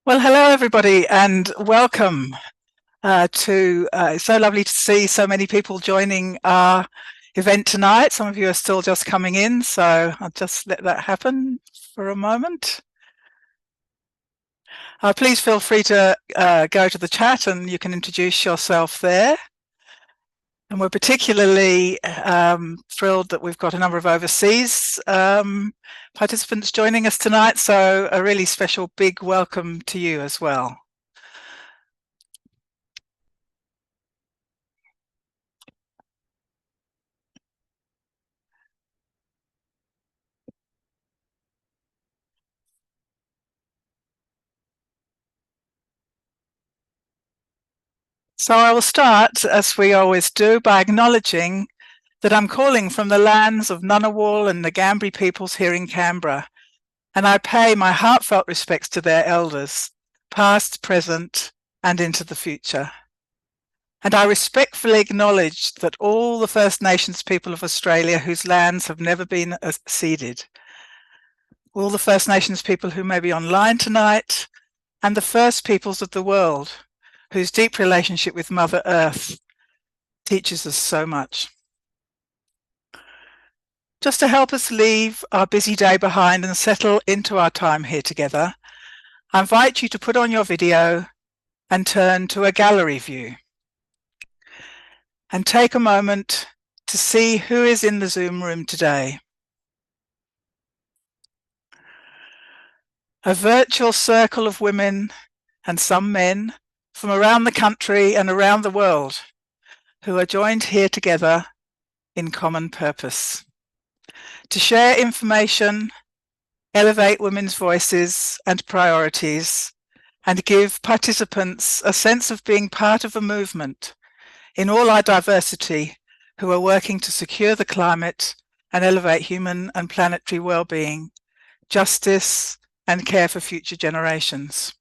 Well, hello everybody and welcome it's so lovely to see so many people joining our event tonight. Some of you are still just coming in, so I'll just let that happen for a moment. Please feel free to go to the chat and you can introduce yourself there. And we're particularly thrilled that we've got a number of overseas participants joining us tonight, so a really special big welcome to you as well. So I will start, as we always do, by acknowledging that I'm calling from the lands of Ngunnawal and Ngambri peoples here in Canberra, and I pay my heartfelt respects to their elders, past, present, and into the future. And I respectfully acknowledge that all the First Nations people of Australia whose lands have never been ceded, all the First Nations people who may be online tonight, and the First Peoples of the world, whose deep relationship with Mother Earth teaches us so much. Just to help us leave our busy day behind and settle into our time here together, I invite you to put on your video and turn to a gallery view. And take a moment to see who is in the Zoom room today. A virtual circle of women and some men from around the country and around the world who are joined here together in common purpose. To share information, elevate women's voices and priorities, and give participants a sense of being part of a movement in all our diversity who are working to secure the climate and elevate human and planetary well-being, justice, and care for future generations.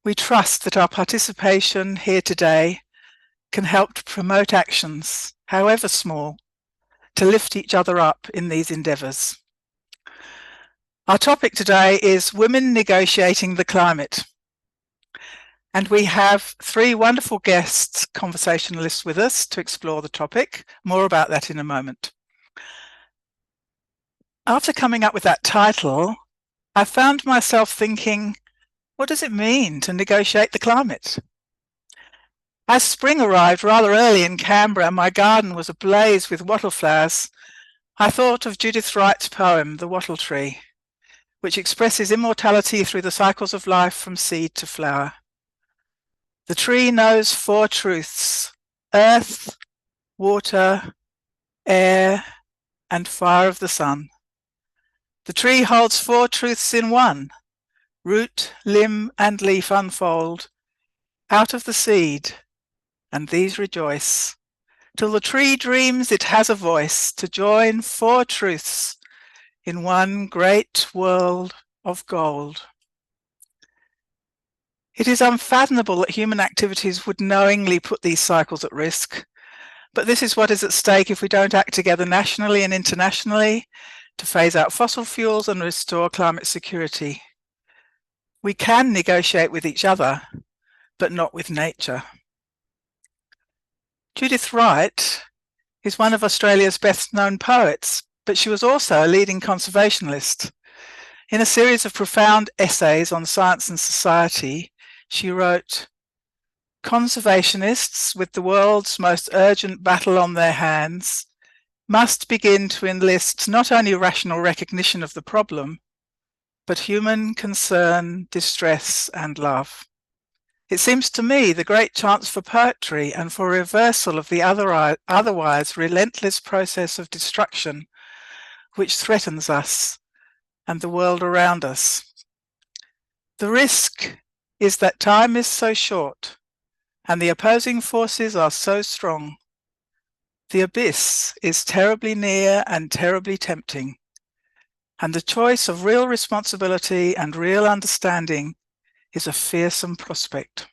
We trust that our participation here today can help to promote actions, however small, to lift each other up in these endeavours. Our topic today is Women Negotiating the Climate. And we have three wonderful guests, conversationalists with us to explore the topic. More about that in a moment. After coming up with that title, I found myself thinking, what does it mean to negotiate the climate? As spring arrived rather early in Canberra, my garden was ablaze with wattle flowers. I thought of Judith Wright's poem, The Wattle Tree, which expresses immortality through the cycles of life from seed to flower. The tree knows four truths: earth, water, air, and fire of the sun. The tree holds four truths in one: root, limb, and leaf unfold out of the seed, and these rejoice, till the tree dreams it has a voice to join four truths in one great world of gold. It is unfathomable that human activities would knowingly put these cycles at risk, but this is what is at stake if we don't act together nationally and internationally to phase out fossil fuels and restore climate security. We can negotiate with each other, but not with nature. Judith Wright is one of Australia's best-known poets, but she was also a leading conservationist. In a series of profound essays on science and society, she wrote, "Conservationists, with the world's most urgent battle on their hands, must begin to enlist not only rational recognition of the problem, but human concern, distress, and love. It seems to me the great chance for poetry and for reversal of the otherwise relentless process of destruction which threatens us and the world around us. The risk is that time is so short and the opposing forces are so strong. The abyss is terribly near and terribly tempting, and the choice of real responsibility and real understanding is a fearsome prospect."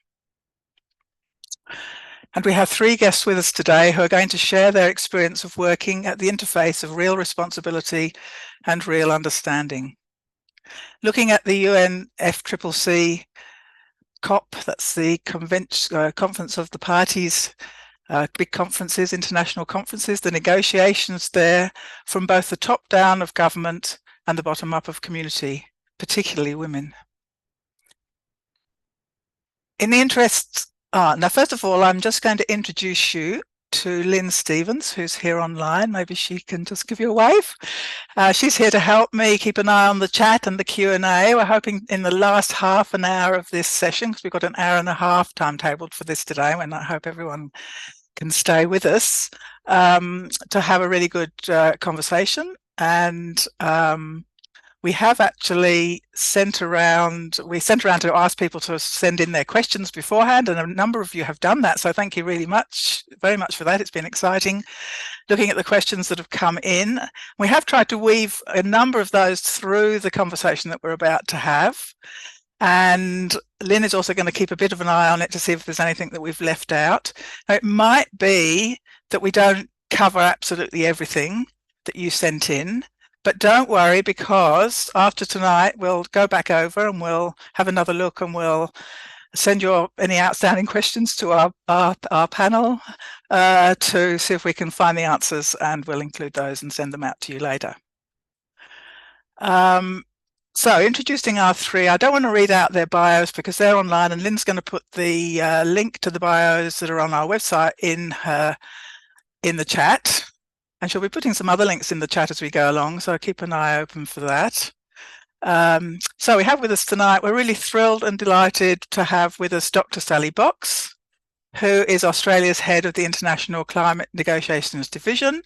And we have three guests with us today who are going to share their experience of working at the interface of real responsibility and real understanding. looking at the UNFCCC COP, that's the Conference of the Parties, big conferences, international conferences, the negotiations there from both the top down of government and the bottom up of community, particularly women. In the interest, now first of all, I'm just going to introduce you to Lynn Stevens, who's here online. Maybe she can just give you a wave. She's here to help me keep an eye on the chat and the Q&A. We're hoping in the last half an hour of this session, because we've got an hour and a half timetabled for this today, and I hope everyone can stay with us, to have a really good conversation. And we have actually sent around to ask people to send in their questions beforehand, and a number of you have done that. So thank you very much for that. It's been exciting looking at the questions that have come in. We have tried to weave a number of those through the conversation that we're about to have. And Lynn is also going to keep a bit of an eye on it to see if there's anything that we've left out. Now, it might be that we don't cover absolutely everything that you sent in, but don't worry, because after tonight we'll go back over and we'll have another look, and we'll send any outstanding questions to our panel to see if we can find the answers, and we'll include those and send them out to you later. So introducing our three, I don't want to read out their bios because they're online, and Lynn's going to put the link to the bios that are on our website in the chat. And she'll be putting some other links in the chat as we go along, so keep an eye open for that. So we have with us tonight, we're really thrilled and delighted to have with us Dr. Sally Box, who is Australia's head of the International Climate Negotiations Division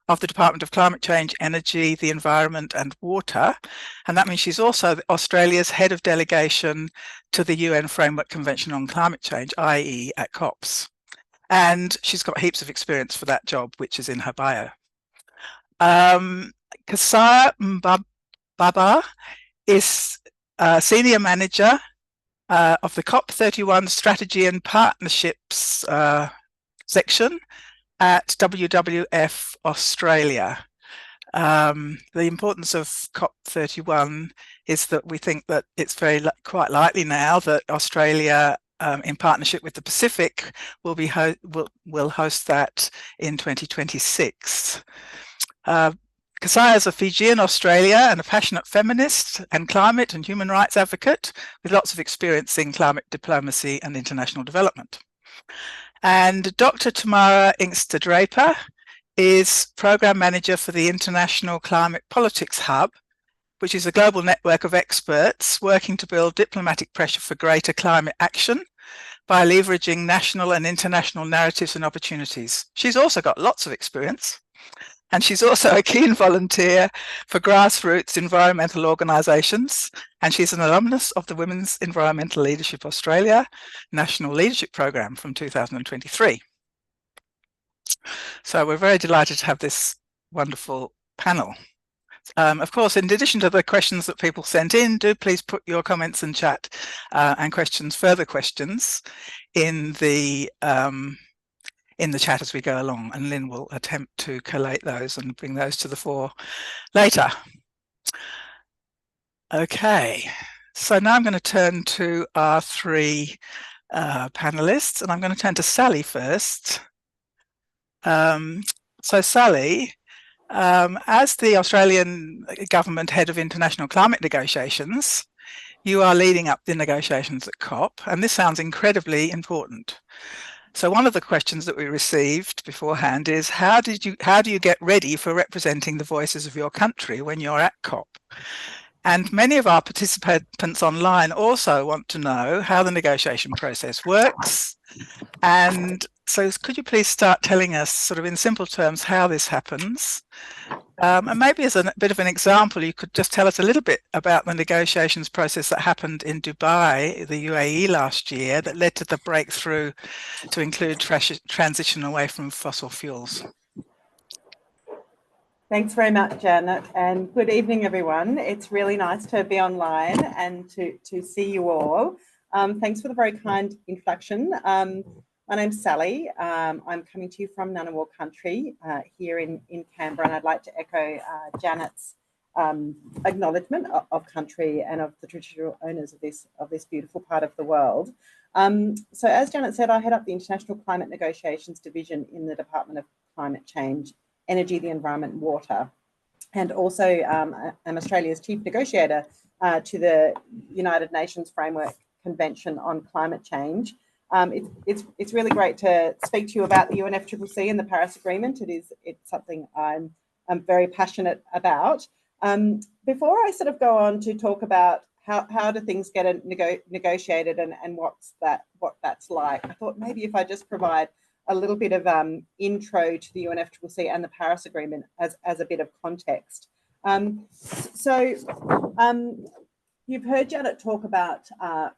of the Department of Climate Change, Energy, the Environment and Water. And that means she's also Australia's head of delegation to the UN Framework Convention on Climate Change, i.e. at COPs. And she's got heaps of experience for that job, which is in her bio. Kesaya Baba is Senior Manager of the COP31 Strategy and Partnerships section at WWF-Australia. The importance of COP31 is that we think that it's quite likely now that Australia, in partnership with the Pacific, will host that in 2026. Kesaya is a Fijian Australia and a passionate feminist and climate and human rights advocate with lots of experience in climate diplomacy and international development. And Dr. Tamara Inkster-Draper is Program Manager for the International Climate Politics Hub, which is a global network of experts working to build diplomatic pressure for greater climate action by leveraging national and international narratives and opportunities. She's also got lots of experience. And she's also a keen volunteer for grassroots environmental organisations, and she's an alumnus of the Women's Environmental Leadership Australia National Leadership Programme from 2023. So we're very delighted to have this wonderful panel. Of course, in addition to the questions that people sent in, do please put your comments and chat and further questions in the chat as we go along, and Lynn will attempt to collate those and bring those to the fore later. Okay, so now I'm going to turn to our three panelists, and I'm going to turn to Sally first. So Sally, as the Australian government head of international climate negotiations, you are leading up the negotiations at COP, and this sounds incredibly important. So one of the questions that we received beforehand is, how do you get ready for representing the voices of your country when you're at COP? And many of our participants online also want to know how the negotiation process works. And so could you please start telling us, sort of in simple terms, how this happens? And maybe as a bit of an example, you could just tell us a little bit about the negotiations process that happened in Dubai, the UAE, last year, that led to the breakthrough to include transition away from fossil fuels. Thanks very much, Janet, and good evening, everyone. It's really nice to be online and to see you all. Thanks for the very kind introduction. My name's Sally. I'm coming to you from Ngunnawal country here in Canberra, and I'd like to echo Janet's acknowledgement of country and of the traditional owners of this beautiful part of the world. So as Janet said, I head up the International Climate Negotiations Division in the Department of Climate Change, Energy, the Environment and Water, and also am Australia's chief negotiator to the United Nations Framework Convention on Climate Change. It's really great to speak to you about the UNFCCC and the Paris Agreement. It's something I'm very passionate about. Before I sort of go on to talk about how do things get negotiated and what that's like, I thought maybe if I just provide a little bit of intro to the UNFCCC and the Paris Agreement as a bit of context. You've heard Janet talk about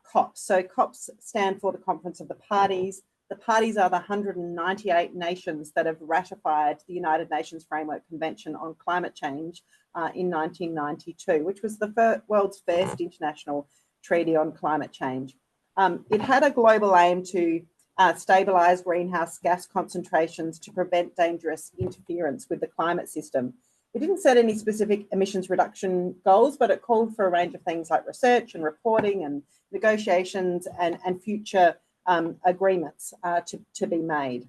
COPs. So COPs stand for the Conference of the Parties. The parties are the 198 nations that have ratified the United Nations Framework Convention on Climate Change in 1992, which was the world's first international treaty on climate change. It had a global aim to stabilise greenhouse gas concentrations to prevent dangerous interference with the climate system. It didn't set any specific emissions reduction goals, but it called for a range of things like research and reporting and negotiations and future agreements to be made.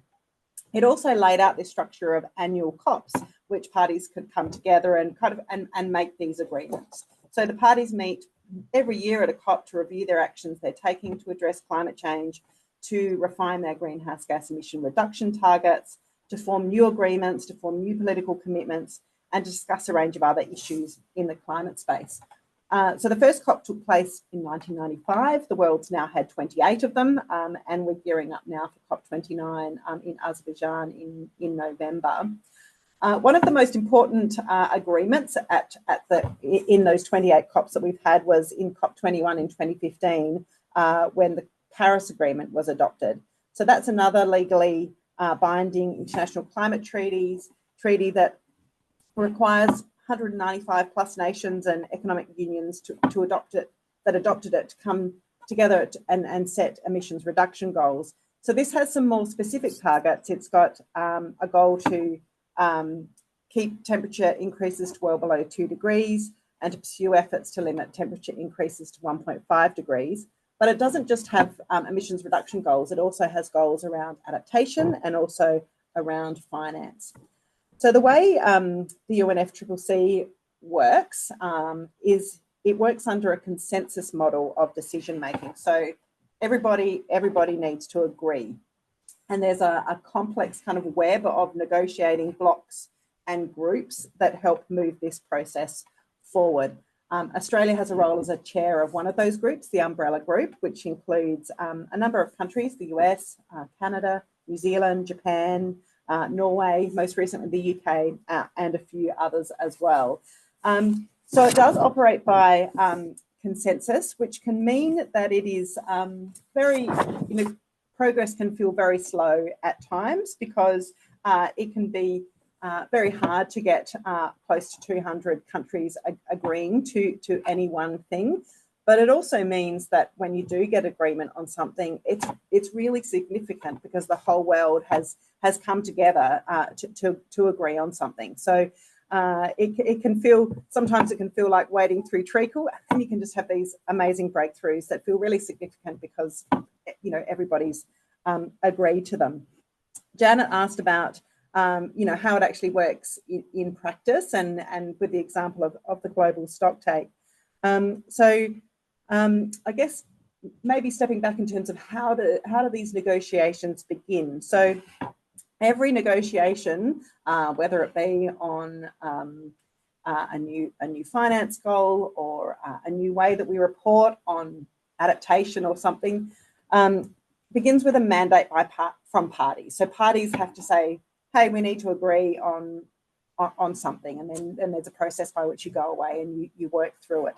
It also laid out this structure of annual COPs, which parties could come together and and make these agreements. So the parties meet every year at a COP to review their actions they're taking to address climate change, to refine their greenhouse gas emission reduction targets, to form new agreements, to form new political commitments, and to discuss a range of other issues in the climate space. So the first COP took place in 1995. The world's now had 28 of them, and we're gearing up now for COP29 in Azerbaijan in November. One of the most important agreements in those 28 COPs that we've had was in COP21 in 2015, when the Paris Agreement was adopted. So that's another legally binding international climate treaty that requires 195 plus nations and economic unions to adopt it, that adopted it, to come together and set emissions reduction goals. So this has some more specific targets. It's got a goal to keep temperature increases to well below 2 degrees and to pursue efforts to limit temperature increases to 1.5 degrees. But it doesn't just have emissions reduction goals. It also has goals around adaptation and also around finance. So the way the UNFCCC works is it works under a consensus model of decision making. So everybody needs to agree. And there's a complex kind of web of negotiating blocks and groups that help move this process forward. Australia has a role as a chair of one of those groups, the Umbrella Group, which includes a number of countries, the US, Canada, New Zealand, Japan, Norway, most recently the UK, and a few others as well. So it does operate by consensus, which can mean that it is progress can feel very slow at times because it can be very hard to get close to 200 countries agreeing to any one thing. But it also means that when you do get agreement on something, it's really significant because the whole world has come together to agree on something. So sometimes it can feel like wading through treacle, and you can just have these amazing breakthroughs that feel really significant because everybody's agreed to them. Janet asked about how it actually works in practice, and with the example of the global stocktake. I guess maybe stepping back in terms of how do these negotiations begin. So every negotiation, whether it be on a new finance goal or a new way that we report on adaptation or something, begins with a mandate from parties. So parties have to say, hey, we need to agree on something, and then there's a process by which you go away and you work through it.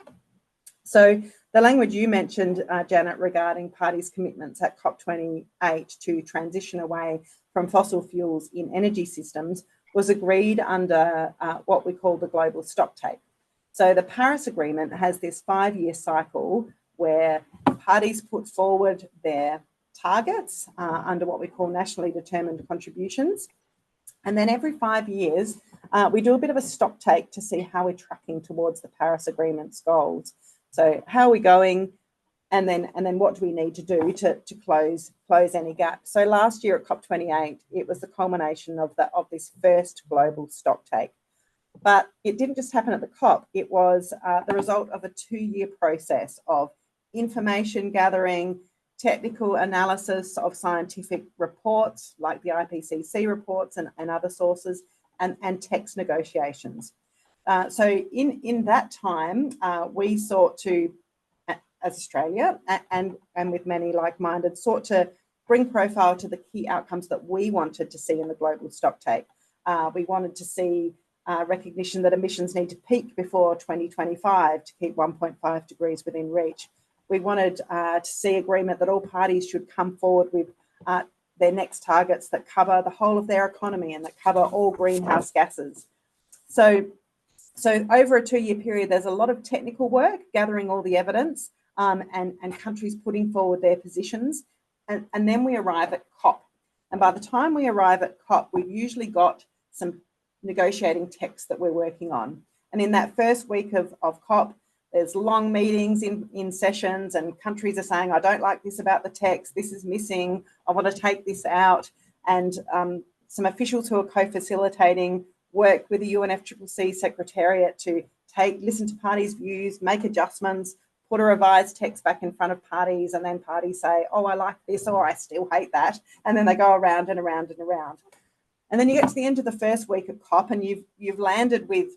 So the language you mentioned, Janet, regarding parties' commitments at COP28 to transition away from fossil fuels in energy systems was agreed under what we call the global stocktake. So the Paris Agreement has this 5-year cycle where parties put forward their targets under what we call nationally determined contributions. And then every 5 years, we do a bit of a stock take to see how we're tracking towards the Paris Agreement's goals. So how are we going? And then what do we need to do to close any gap? So last year at COP28, it was the culmination of this first global stock take. But it didn't just happen at the COP. It was the result of a 2-year process of information gathering, technical analysis of scientific reports like the IPCC reports and other sources, and text negotiations. So in that time, we sought to, as Australia and with many like-minded, sought to bring profile to the key outcomes that we wanted to see in the global stocktake. We wanted to see recognition that emissions need to peak before 2025 to keep 1.5 degrees within reach. We wanted to see agreement that all parties should come forward with their next targets that cover the whole of their economy and that cover all greenhouse gases. So over a 2-year period, there's a lot of technical work, gathering all the evidence, and countries putting forward their positions. And then we arrive at COP. And by the time we arrive at COP, we've usually got some negotiating text that we're working on. And in that first week of COP, there's long meetings in sessions, and countries are saying, I don't like this about the text, this is missing, I want to take this out. And some officials who are co-facilitating work with the UNFCCC Secretariat to listen to parties' views, make adjustments, put a revised text back in front of parties, and then parties say, oh, I like this, or I still hate that. And then they go around and around and around. And then you get to the end of the first week of COP, and you've landed with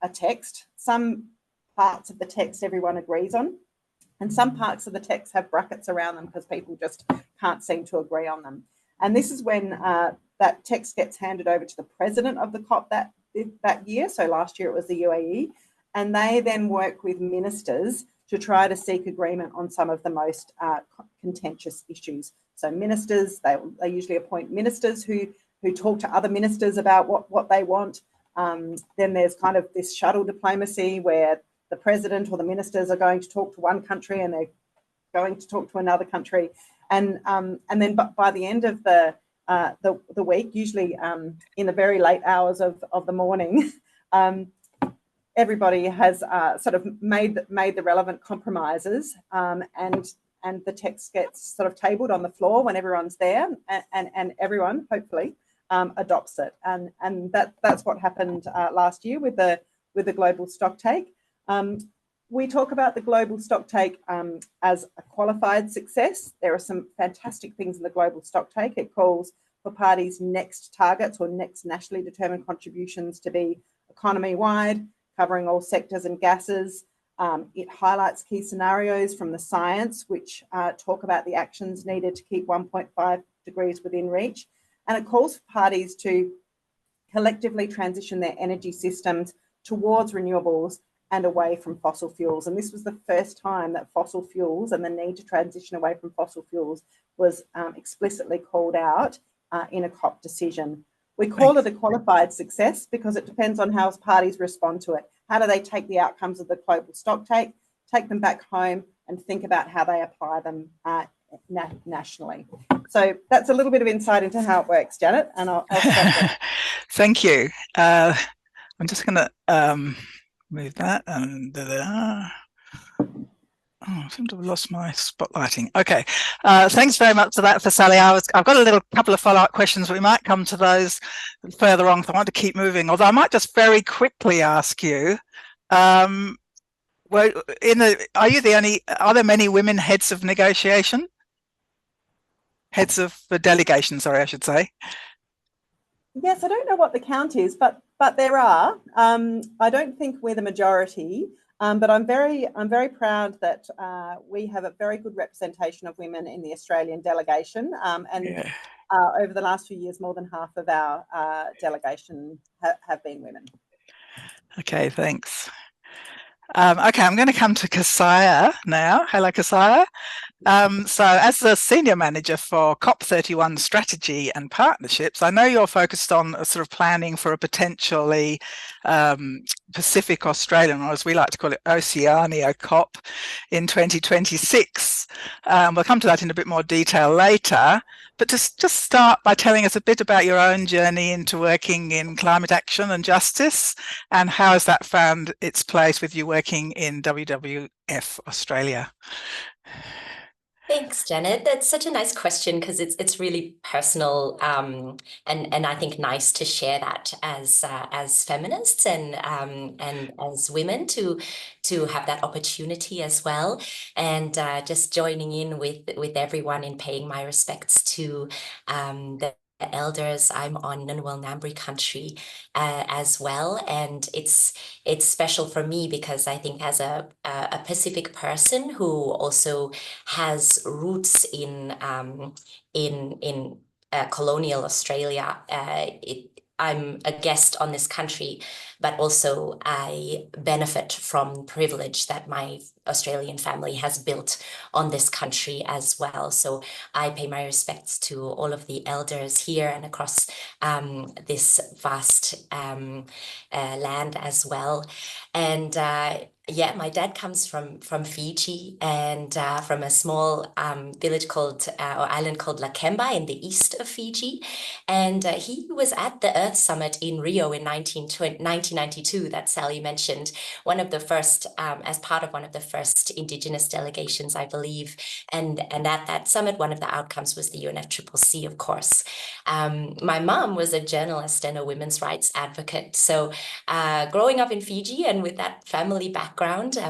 a text. Some parts of the text everyone agrees on, and some parts of the text have brackets around them because people just can't seem to agree on them. And this is when that text gets handed over to the president of the COP that year. So last year it was the UAE, and they then work with ministers to try to seek agreement on some of the most contentious issues. So ministers, they usually appoint ministers who talk to other ministers about what they want. Then there's kind of this shuttle diplomacy where the president or the ministers are going to talk to one country and they're going to talk to another country. And then by the end of the week, usually in the very late hours of the morning, everybody has sort of made the relevant compromises, and the text gets sort of tabled on the floor when everyone's there, and everyone hopefully adopts it. And that's what happened last year with the global stocktake. We talk about the global stocktake as a qualified success. There are some fantastic things in the global stocktake. It calls for parties' next targets or next nationally determined contributions to be economy-wide, covering all sectors and gases. It highlights key scenarios from the science, which talk about the actions needed to keep 1.5 degrees within reach. And it calls for parties to collectively transition their energy systems towards renewables and away from fossil fuels. And this was the first time that fossil fuels and the need to transition away from fossil fuels was explicitly called out in a COP decision. We call it a qualified success because it depends on how parties respond to it. How do they take the outcomes of the global stocktake, take them back home, and think about how they apply them nationally? So that's a little bit of insight into how it works, Janet, and I'll stop there. Thank you. I'm just going to move that and I seem to have lost my spotlighting. Okay, thanks very much for that, for Sally. I've got a couple of follow-up questions. We might come to those further on, because I want to keep moving. Although I might just very quickly ask you, are there many women heads of negotiation? Heads of the delegation, sorry, I should say. Yes, I don't know what the count is, but there are. I don't think we're the majority. But I'm very proud that we have a very good representation of women in the Australian delegation, over the last few years, more than half of our delegation have been women. Okay, thanks. Okay, I'm going to come to Kesaya now. Hello, Kesaya. So as the senior manager for COP31 Strategy and Partnerships, I know you're focused on sort of planning for a potentially Pacific Australian, or as we like to call it, Oceania COP in 2026. We'll come to that in a bit more detail later, but just start by telling us a bit about your own journey into working in climate action and justice, and how has that found its place with you working in WWF Australia? Thanks, Janet. That's such a nice question because it's really personal, and I think nice to share that as feminists and as women to have that opportunity as well, and just joining in with everyone in paying my respects to the elders. I'm on Ngunnawal Ngambri country as well, and it's special for me because I think as a Pacific person who also has roots in colonial Australia. I'm a guest on this country, but also I benefit from privilege that my Australian family has built on this country as well. So I pay my respects to all of the elders here and across this vast land as well. And yeah, my dad comes from Fiji and from a small village called or island called Lakemba in the east of Fiji. And he was at the Earth Summit in Rio in 1992 that Sally mentioned, one of the first, as part of one of the first Indigenous delegations, I believe. And at that summit, one of the outcomes was the UNFCCC, of course. My mom was a journalist and a women's rights advocate. So growing up in Fiji and with that family background,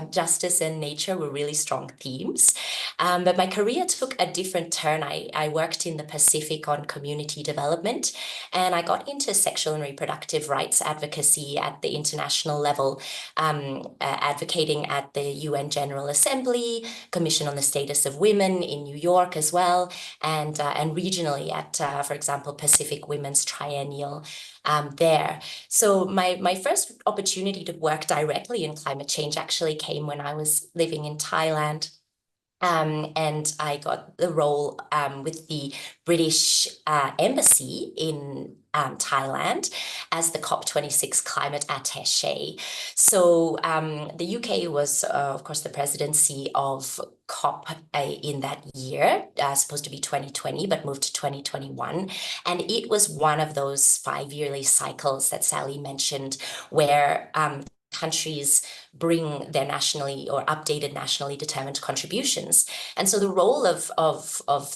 justice and nature were really strong themes. But my career took a different turn. I worked in the Pacific on community development, and I got into sexual and reproductive rights advocacy at the international level, advocating at the UN General Assembly, Commission on the Status of Women in New York as well, and regionally at, for example, Pacific Women's Triennial there. So my first opportunity to work directly in climate change actually came when I was living in Thailand. And I got the role with the British Embassy in Thailand as the COP26 climate attaché. So the UK was, of course, the presidency of COP in that year, supposed to be 2020, but moved to 2021. And it was one of those 5-yearly cycles that Sally mentioned, where countries bring their nationally or updated nationally determined contributions. And so the role of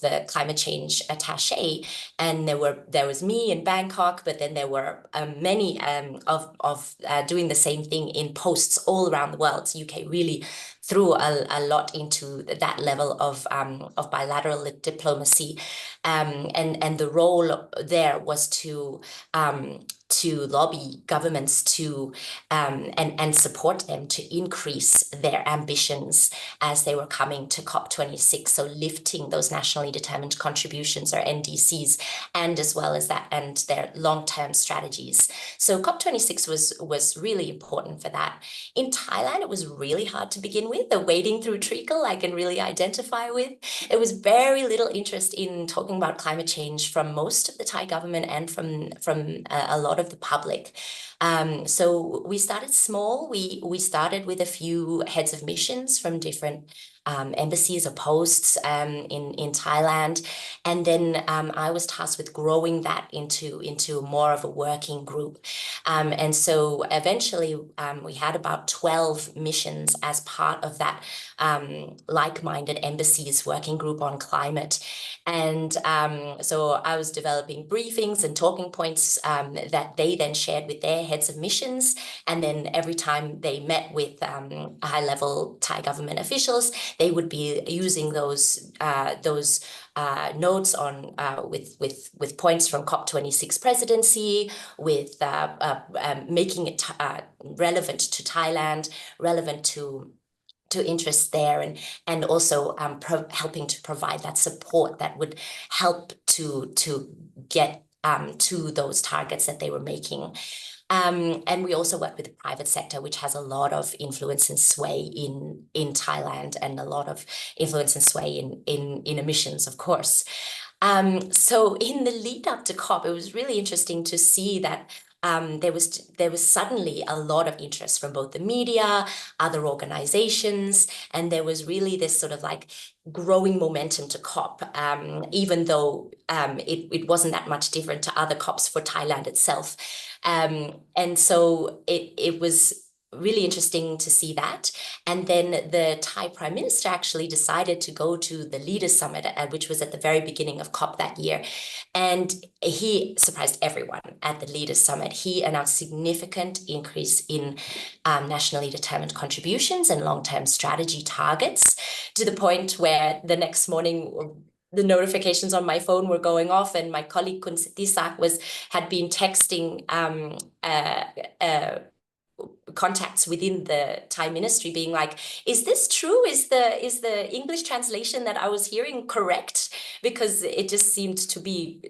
the climate change attaché, and there was me in Bangkok, but then there were many of doing the same thing in posts all around the world. So UK really threw a lot into that level of bilateral diplomacy, and the role there was to lobby governments to and support them to increase their ambitions as they were coming to COP26. So lifting those nationally determined contributions, or NDCs, and as well as that and their long-term strategies. So COP26 was really important for that. In Thailand, it was really hard to begin with. The wading through treacle I can really identify with. There was very little interest in talking about climate change from most of the Thai government and from a lot of the public. So we started small. We started with a few heads of missions from different embassies or posts in Thailand, and then I was tasked with growing that into more of a working group, and so eventually we had about 12 missions as part of that like-minded embassies working group on climate. And so I was developing briefings and talking points that they then shared with their heads of missions. And then every time they met with high-level Thai government officials, they would be using those notes on with points from COP26 presidency, with making it relevant to Thailand, relevant to interest there, and also helping to provide that support that would help to get to those targets that they were making. And we also work with the private sector, which has a lot of influence and sway in Thailand, and a lot of influence and sway in emissions, of course. So in the lead up to COP, it was really interesting to see that there was suddenly a lot of interest from both the media, other organizations, and there was really this sort of like growing momentum to COP, even though it wasn't that much different to other COPs for Thailand itself. And so it was really interesting to see that. And then the Thai Prime Minister actually decided to go to the Leaders Summit, which was at the very beginning of COP that year. And he surprised everyone at the Leaders Summit. He announced significant increase in nationally determined contributions and long-term strategy targets, to the point where the next morning, the notifications on my phone were going off, and my colleague Kun Sittisak had been texting contacts within the Thai ministry being like, is this true? Is the English translation that I was hearing correct? Because it just seemed to be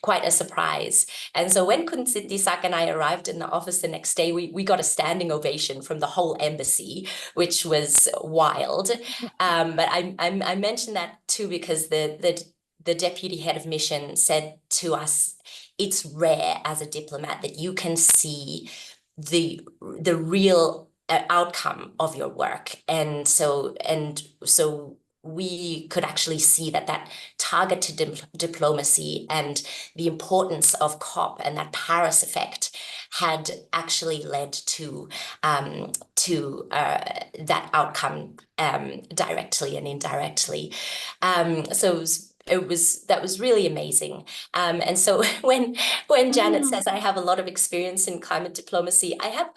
quite a surprise. And so when Kun Sittisak and I arrived in the office the next day, we got a standing ovation from the whole embassy, which was wild. But I mentioned that too because the deputy head of mission said to us, it's rare as a diplomat that you can see the real outcome of your work. And so we could actually see that targeted diplomacy and the importance of COP and that Paris effect had actually led to that outcome directly and indirectly. So that was really amazing. And so when Janet says I have a lot of experience in climate diplomacy, I have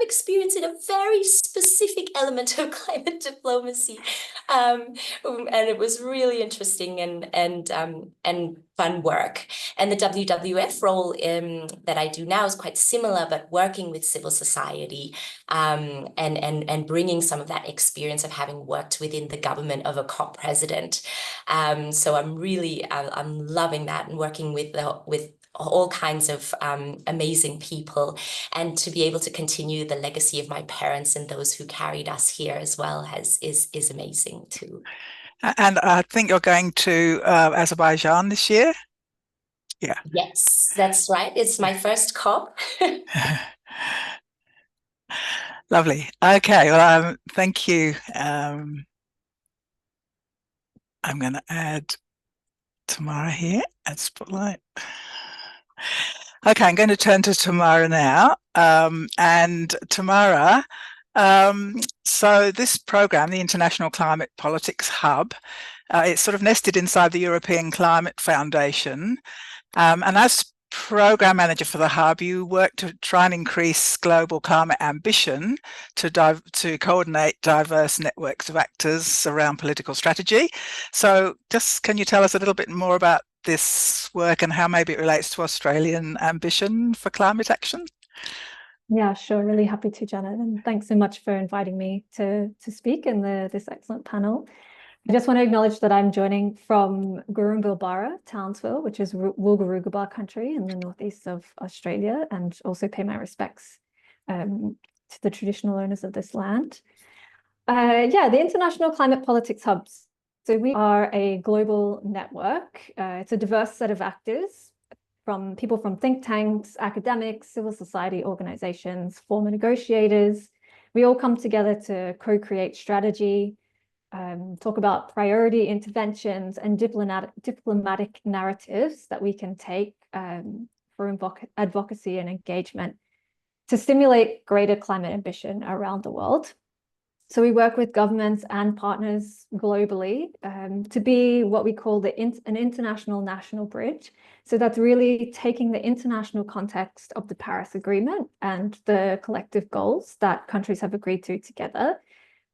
experience in a very specific element of climate diplomacy. And it was really interesting and fun work. And the WWF role that I do now is quite similar, but working with civil society and bringing some of that experience of having worked within the government of a COP president. So I'm loving that, and working with all kinds of amazing people, and to be able to continue the legacy of my parents and those who carried us here as well is amazing too. And I think you're going to Azerbaijan this year? Yeah. Yes, that's right. It's my first COP. Lovely. Okay, well, thank you. I'm going to add Tamara here at Spotlight. Okay, I'm going to turn to Tamara now. And Tamara, so this program, the International Climate Politics Hub, it's sort of nested inside the European Climate Foundation. And as program manager for the hub, you work to try and increase global climate ambition to coordinate diverse networks of actors around political strategy. So just can you tell us a little bit more about this work and how maybe it relates to Australian ambition for climate action? Yeah, sure. Really happy to, Janet. And thanks so much for inviting me to speak in this excellent panel. I just want to acknowledge that I'm joining from Gurungulbara, Townsville, which is Wulgurugaba country in the northeast of Australia, and also pay my respects to the traditional owners of this land. Yeah, the International Climate Politics Hubs. So we are a global network. It's a diverse set of actors, from people from think tanks, academics, civil society organizations, former negotiators. We all come together to co-create strategy, talk about priority interventions and diplomatic narratives that we can take for advocacy and engagement to stimulate greater climate ambition around the world. So we work with governments and partners globally to be what we call an international national bridge. So that's really taking the international context of the Paris Agreement and the collective goals that countries have agreed to together,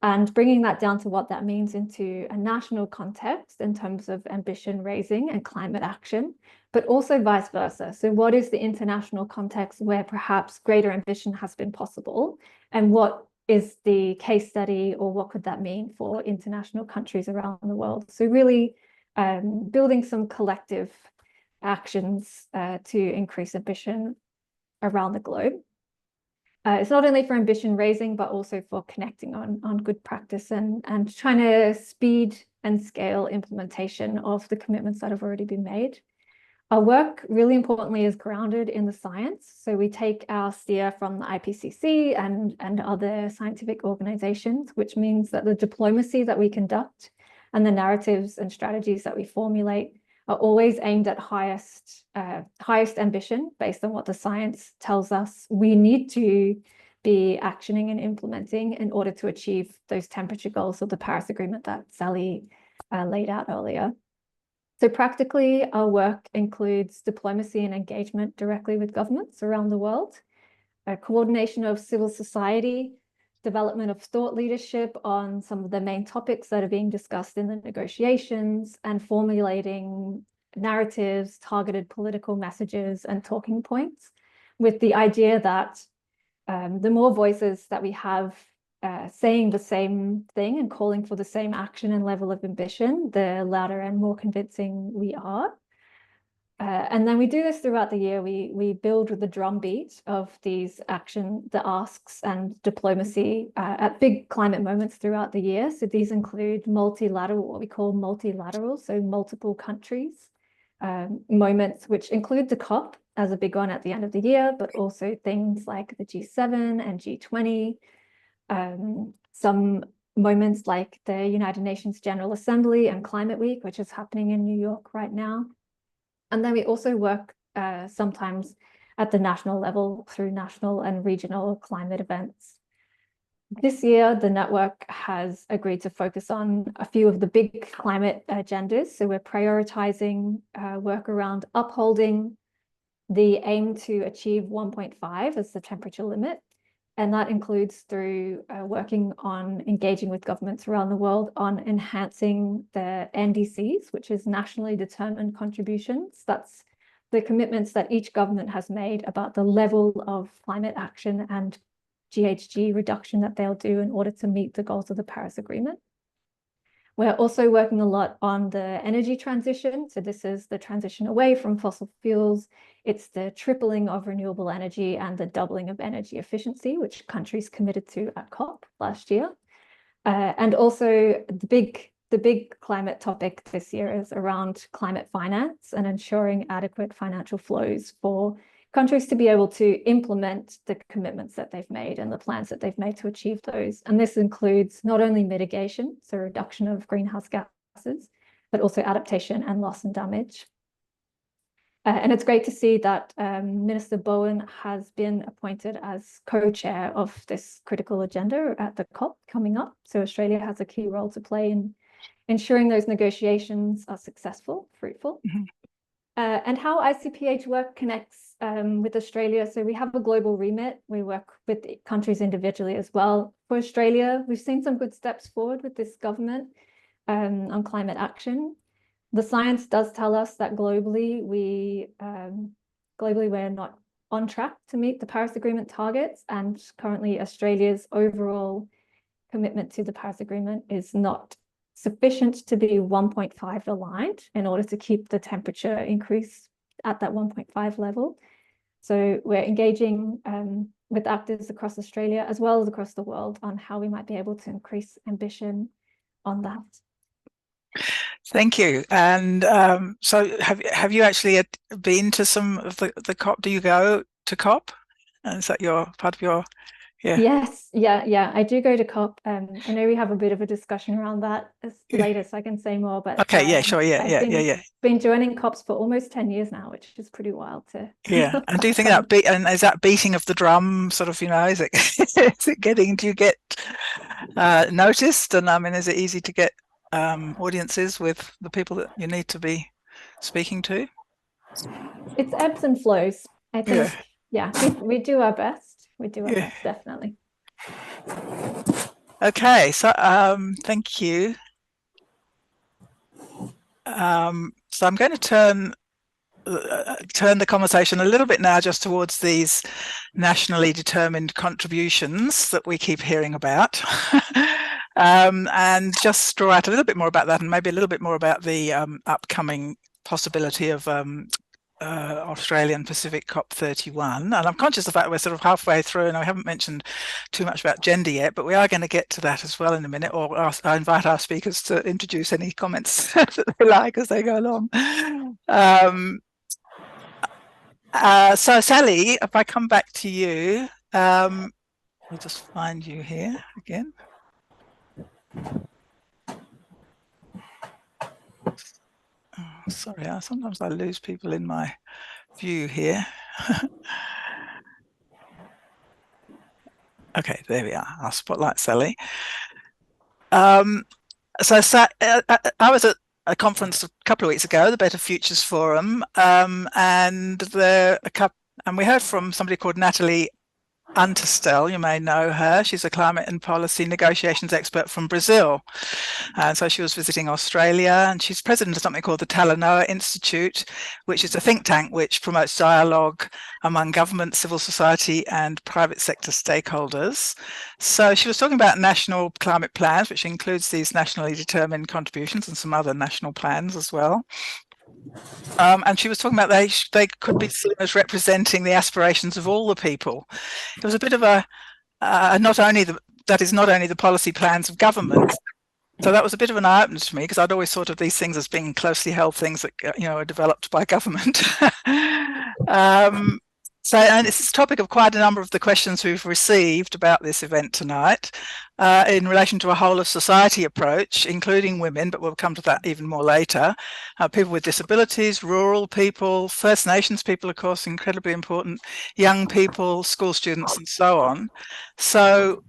and bringing that down to what that means into a national context in terms of ambition raising and climate action, but also vice versa. So what is the international context where perhaps greater ambition has been possible, and what is the case study, or what could that mean for international countries around the world? So really building some collective actions to increase ambition around the globe. It's not only for ambition raising, but also for connecting on good practice and trying to speed and scale implementation of the commitments that have already been made. Our work, really importantly, is grounded in the science. So we take our steer from the IPCC and other scientific organizations, which means that the diplomacy that we conduct and the narratives and strategies that we formulate are always aimed at highest ambition based on what the science tells us we need to be actioning and implementing in order to achieve those temperature goals of the Paris Agreement that Sally laid out earlier. So practically, our work includes diplomacy and engagement directly with governments around the world, coordination of civil society, development of thought leadership on some of the main topics that are being discussed in the negotiations, and formulating narratives, targeted political messages, and talking points, with the idea that the more voices that we have saying the same thing and calling for the same action and level of ambition, the louder and more convincing we are. And then we do this throughout the year. We build with the drumbeat of these the asks and diplomacy at big climate moments throughout the year. So these include multilateral, what we call multilateral, so multiple countries moments, which include the COP as a big one at the end of the year, but also things like the G7 and G20, some moments like the United Nations General Assembly and Climate Week, which is happening in New York right now. And then we also work sometimes at the national level through national and regional climate events. This year, the network has agreed to focus on a few of the big climate agendas. So we're prioritizing work around upholding the aim to achieve 1.5 as the temperature limit. And that includes through working on engaging with governments around the world on enhancing the NDCs, which is nationally determined contributions. That's the commitments that each government has made about the level of climate action and GHG reduction that they'll do in order to meet the goals of the Paris Agreement. We're also working a lot on the energy transition. So this is the transition away from fossil fuels. It's the tripling of renewable energy and the doubling of energy efficiency, which countries committed to at COP last year. And also the big climate topic this year is around climate finance and ensuring adequate financial flows for countries to be able to implement the commitments that they've made and the plans that they've made to achieve those. And this includes not only mitigation, so reduction of greenhouse gases, but also adaptation and loss and damage. And it's great to see that Minister Bowen has been appointed as co-chair of this critical agenda at the COP coming up. So Australia has a key role to play in ensuring those negotiations are successful, fruitful. Mm-hmm. And how ICPH work connects with Australia. So we have a global remit. We work with countries individually as well. For Australia, we've seen some good steps forward with this government on climate action. The science does tell us that globally we're not on track to meet the Paris Agreement targets, and currently Australia's overall commitment to the Paris Agreement is not sufficient to be 1.5 aligned in order to keep the temperature increase at that 1.5 level. So we're engaging with actors across Australia as well as across the world on how we might be able to increase ambition on that. Thank you. And so have you actually been to some of the COP? Do you go to COP? And is that part of your? Yeah. Yes, yeah. I do go to COP. I know we have a bit of a discussion around that later, so I can say more. But okay, yeah, sure, I've been joining COPs for almost 10 years now, which is pretty wild to. Yeah, and do you think is that beating of the drum sort of, is it do you get noticed? And I mean, is it easy to get audiences with the people that you need to be speaking to? It's ebbs and flows. I think, we do our best. We do our best, definitely. Okay, so thank you. So I'm going to turn the conversation a little bit now just towards these nationally determined contributions that we keep hearing about, and just draw out a little bit more about that, and maybe a little bit more about the upcoming possibility of Australian-Pacific COP31, and I'm conscious of the fact we're sort of halfway through and I haven't mentioned too much about gender yet, but we are going to get to that as well in a minute, or I invite our speakers to introduce any comments that they like as they go along. So Sally, if I come back to you, I'll just find you here again. Oh, sorry, sometimes I lose people in my view here. Okay, there we are. I'll spotlight Sally. So I was at a conference a couple of weeks ago, the Better Futures Forum, and we heard from somebody called Natalie Unterstel. You may know her. She's a climate and policy negotiations expert from Brazil. And so she was visiting Australia, and she's president of something called the Talanoa Institute, which is a think tank which promotes dialogue among government, civil society and private sector stakeholders. So she was talking about national climate plans, which includes these nationally determined contributions and some other national plans as well. And she was talking about they could be seen as representing the aspirations of all the people. It was a bit of a that is not only the policy plans of government. So that was a bit of an eye-opener to me, because I'd always thought of these things as being closely held things that are developed by government. And it's the topic of quite a number of the questions we've received about this event tonight in relation to a whole of society approach, including women, but we'll come to that even more later, people with disabilities, rural people, First Nations people, of course, incredibly important, young people, school students, and so on. So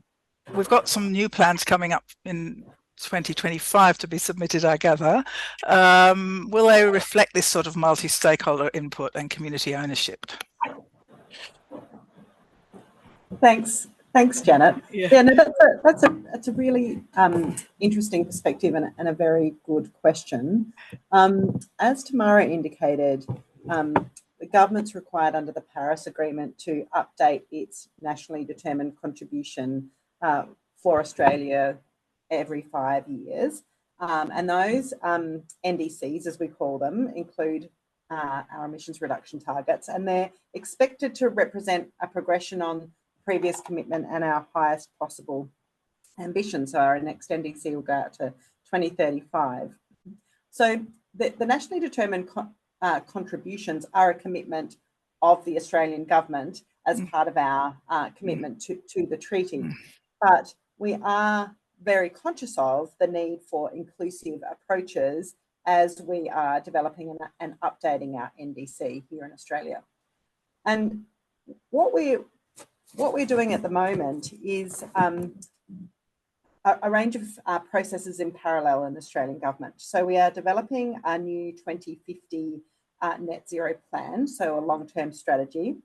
we've got some new plans coming up in 2025 to be submitted, I gather. Will they reflect this sort of multi-stakeholder input and community ownership? Thanks, Janet. Yeah, no, that's a really interesting perspective and a very good question. As Tamara indicated, the government's required under the Paris Agreement to update its nationally determined contribution for Australia every 5 years. And those NDCs, as we call them, include our emissions reduction targets, and they're expected to represent a progression on previous commitment and our highest possible ambition. So our next NDC will go out to 2035. So the nationally determined contributions are a commitment of the Australian government as part of our commitment to the treaty. But we are very conscious of the need for inclusive approaches as we are developing and updating our NDC here in Australia. And what we're doing at the moment is a range of processes in parallel in the Australian government. So we are developing a new 2050 net zero plan, so a long-term strategy.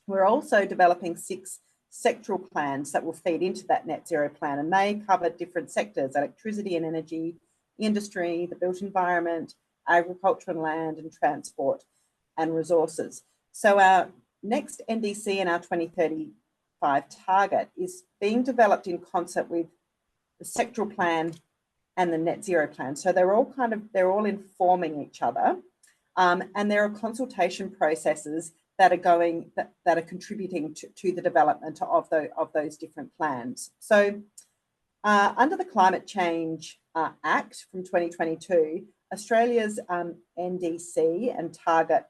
We're also developing 6 sectoral plans that will feed into that net zero plan, and they cover different sectors: electricity and energy, industry, the built environment, agriculture and land, and transport and resources. So our next NDC and our 2035 target is being developed in concert with the sectoral plan and the net zero plan. So they're all informing each other, and there are consultation processes that are contributing to the development of those different plans. So under the Climate Change Act from 2022, Australia's NDC and target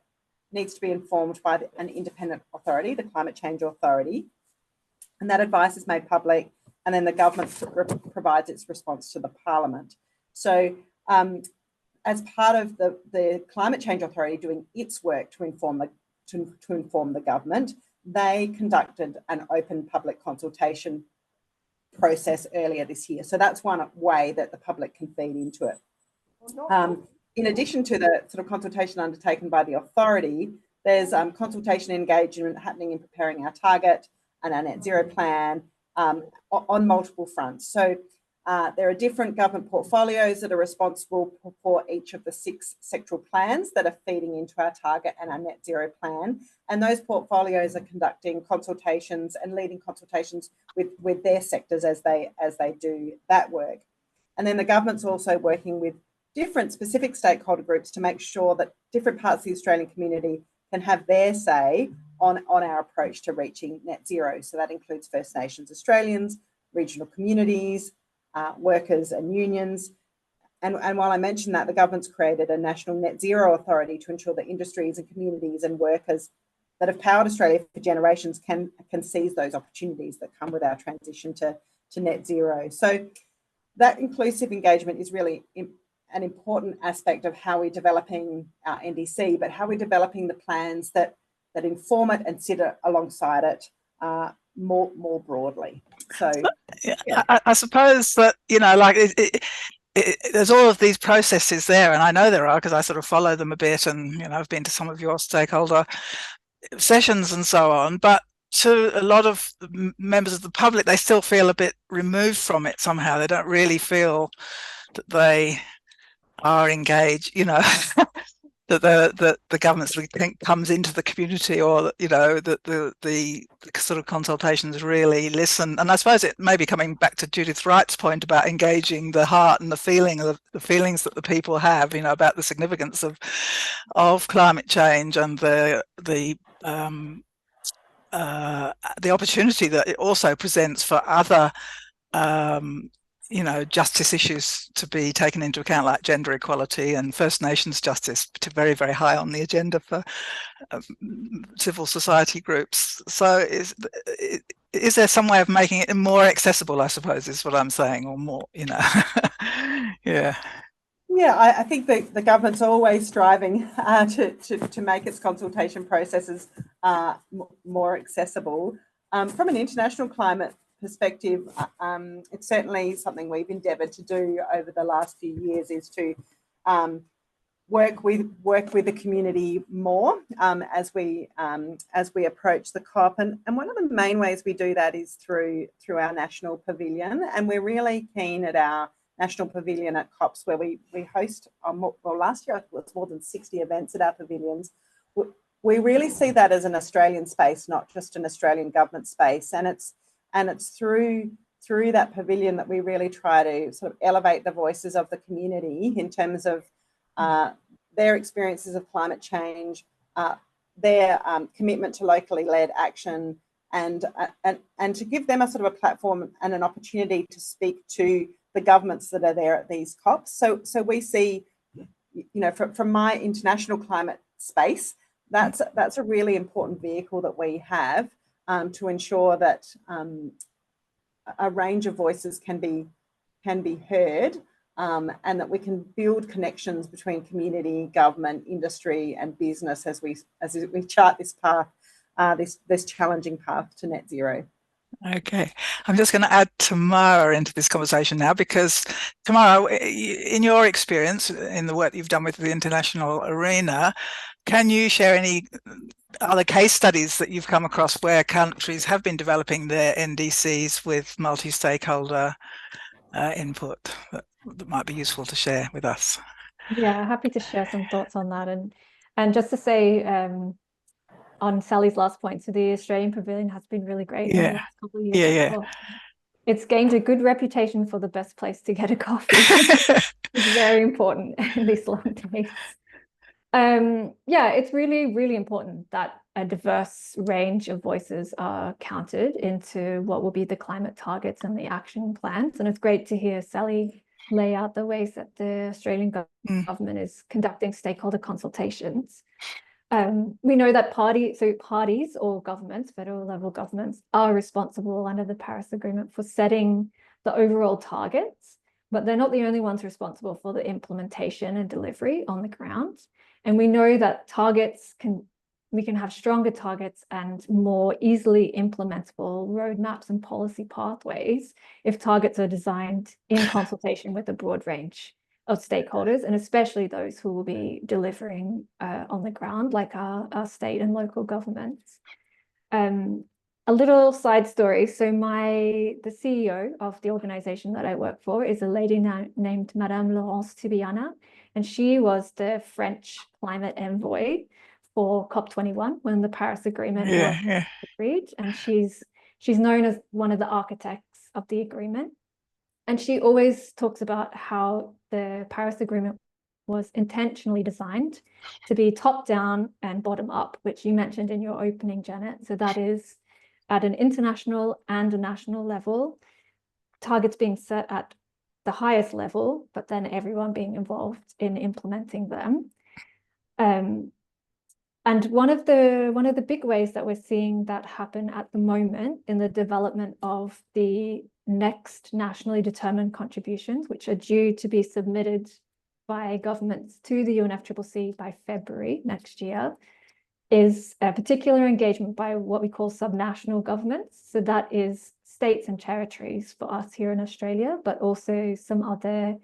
needs to be informed by an independent authority, the Climate Change Authority, and that advice is made public, and then the government provides its response to the Parliament. So as part of the Climate Change Authority doing its work to inform the government, they conducted an open public consultation process earlier this year. So that's one way that the public can feed into it. In addition to the sort of consultation undertaken by the authority, there's consultation engagement happening in preparing our target and our net zero plan on multiple fronts. So there are different government portfolios that are responsible for each of the 6 sectoral plans that are feeding into our target and our net zero plan. And those portfolios are conducting consultations and leading consultations with their sectors as they do that work. And then the government's also working with different specific stakeholder groups to make sure that different parts of the Australian community can have their say on our approach to reaching net zero. So that includes First Nations Australians, regional communities, workers and unions. And while I mentioned that, the government's created a national net zero authority to ensure that industries and communities and workers that have powered Australia for generations can seize those opportunities that come with our transition to net zero. So that inclusive engagement is really an important aspect of how we're developing our NDC, but how we're developing the plans that inform it and sit alongside it more broadly. So yeah. I suppose that, you know, like there's all of these processes there, and I know there are because I sort of follow them a bit, and you know, I've been to some of your stakeholder sessions and so on, but to a lot of members of the public, they still feel a bit removed from it somehow. They don't really feel that they are engaged, you know, that the government sort of comes into the community, or you know, that the sort of consultations really listen. And I suppose it may be coming back to Judith Wright's point about engaging the heart and the feelings that the people have, you know, about the significance of climate change and the opportunity that it also presents for other you know, justice issues to be taken into account, like gender equality and First Nations justice, very, very high on the agenda for civil society groups. So is there some way of making it more accessible, I suppose, is what I'm saying, or more, you know? Yeah. Yeah, I think the government's always striving to make its consultation processes more accessible. From an international climate perspective, it's certainly something we've endeavoured to do over the last few years, is to work with the community more as we approach the COP. And one of the main ways we do that is through our national pavilion, and we're really keen at our national pavilion at COPs, where we host, well, last year it was more than 60 events at our pavilions. We really see that as an Australian space, not just an Australian government space, and it's through that pavilion that we really try to sort of elevate the voices of the community in terms of their experiences of climate change, their commitment to locally led action, and to give them a sort of a platform and an opportunity to speak to the governments that are there at these COPs. So we see, you know, from my international climate space, that's a really important vehicle that we have to ensure that a range of voices can be heard, and that we can build connections between community, government, industry, and business as we chart this path, this challenging path to net zero. Okay, I'm just going to add Tamara into this conversation now, because Tamara, in your experience in the work you've done with the international arena, can you share any other case studies that you've come across where countries have been developing their NDCs with multi-stakeholder input that might be useful to share with us? Yeah, happy to share some thoughts on that. And just to say, on Sally's last point, so the Australian Pavilion has been really great in the last couple of years. Yeah. It's gained a good reputation for the best place to get a coffee. It's very important in these long days. Yeah, it's really, really important that a diverse range of voices are counted into what will be the climate targets and the action plans. And it's great to hear Sally lay out the ways that the Australian government is conducting stakeholder consultations. We know that parties or governments, federal level governments, are responsible under the Paris Agreement for setting the overall targets, but they're not the only ones responsible for the implementation and delivery on the ground. And we know that we can have stronger targets and more easily implementable roadmaps and policy pathways if targets are designed in consultation with a broad range of stakeholders, and especially those who will be delivering on the ground, like our state and local governments. A little side story. So the CEO of the organization that I work for is a lady named Madame Laurence Tibiana, and she was the French climate envoy for COP31 when the Paris Agreement was agreed. And she's known as one of the architects of the agreement. And she always talks about how the Paris Agreement was intentionally designed to be top down and bottom up, which you mentioned in your opening, Janet. So that is at an international and a national level, targets being set at the highest level, but then everyone being involved in implementing them. And one of the big ways that we're seeing that happen at the moment in the development of the next nationally determined contributions, which are due to be submitted by governments to the UNFCCC by February next year, is a particular engagement by what we call subnational governments. So that is states and territories for us here in Australia, but also some other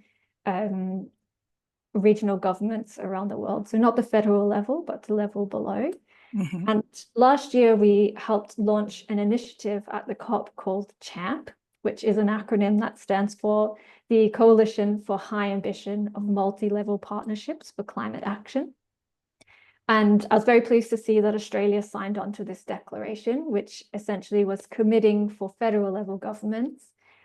regional governments around the world. So not the federal level, but the level below. Mm-hmm. And last year we helped launch an initiative at the COP called CHAMP, which is an acronym that stands for the Coalition for High Ambition of Multi-Level Partnerships for Climate Action. And I was very pleased to see that Australia signed on to this declaration, which essentially was committing for federal level governments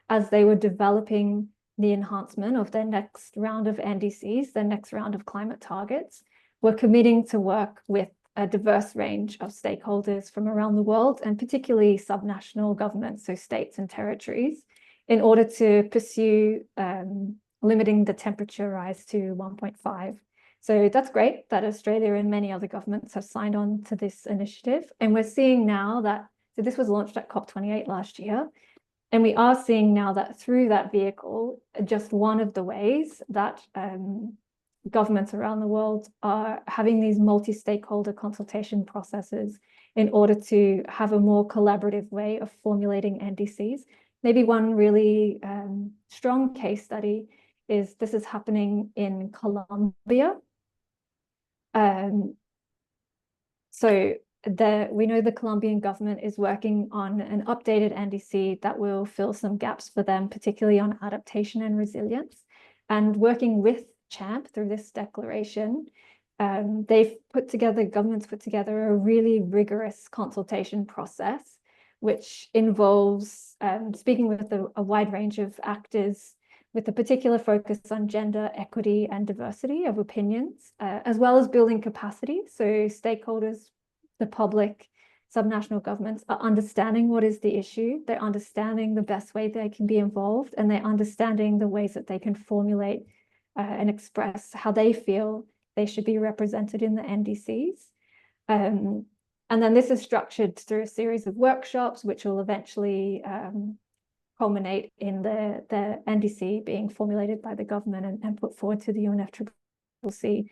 as they were developing the enhancement of their next round of NDCs, their next round of climate targets, were committing to work with a diverse range of stakeholders from around the world, and particularly subnational governments, so states and territories, in order to pursue limiting the temperature rise to 1.5. So that's great that Australia and many other governments have signed on to this initiative. And we're seeing now that, so this was launched at COP28 last year, and we are seeing now that through that vehicle, just one of the ways that governments around the world are having these multi-stakeholder consultation processes in order to have a more collaborative way of formulating NDCs. Maybe one really strong case study is this is happening in Colombia. So we know the Colombian government is working on an updated NDC that will fill some gaps for them, particularly on adaptation and resilience. And working with CHAMP through this declaration, governments put together a really rigorous consultation process, which involves speaking with a wide range of actors with a particular focus on gender, equity, and diversity of opinions, as well as building capacity. So stakeholders, the public, subnational governments are understanding what is the issue, they're understanding the best way they can be involved, and they're understanding the ways that they can formulate and express how they feel they should be represented in the NDCs. And then this is structured through a series of workshops, which will eventually culminate in the NDC being formulated by the government and put forward to the UNFCCC.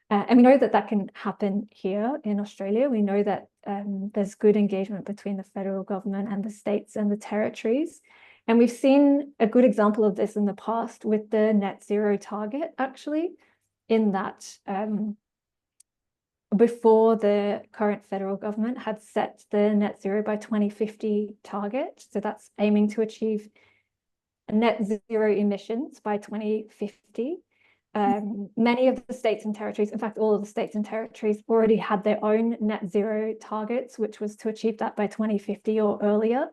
And we know that that can happen here in Australia. We know that there's good engagement between the federal government and the states and the territories. And we've seen a good example of this in the past with the net zero target, actually, in that before the current federal government had set the net zero by 2050 target. So that's aiming to achieve net zero emissions by 2050. Many of the states and territories, in fact, all of the states and territories already had their own net zero targets, which was to achieve that by 2050 or earlier.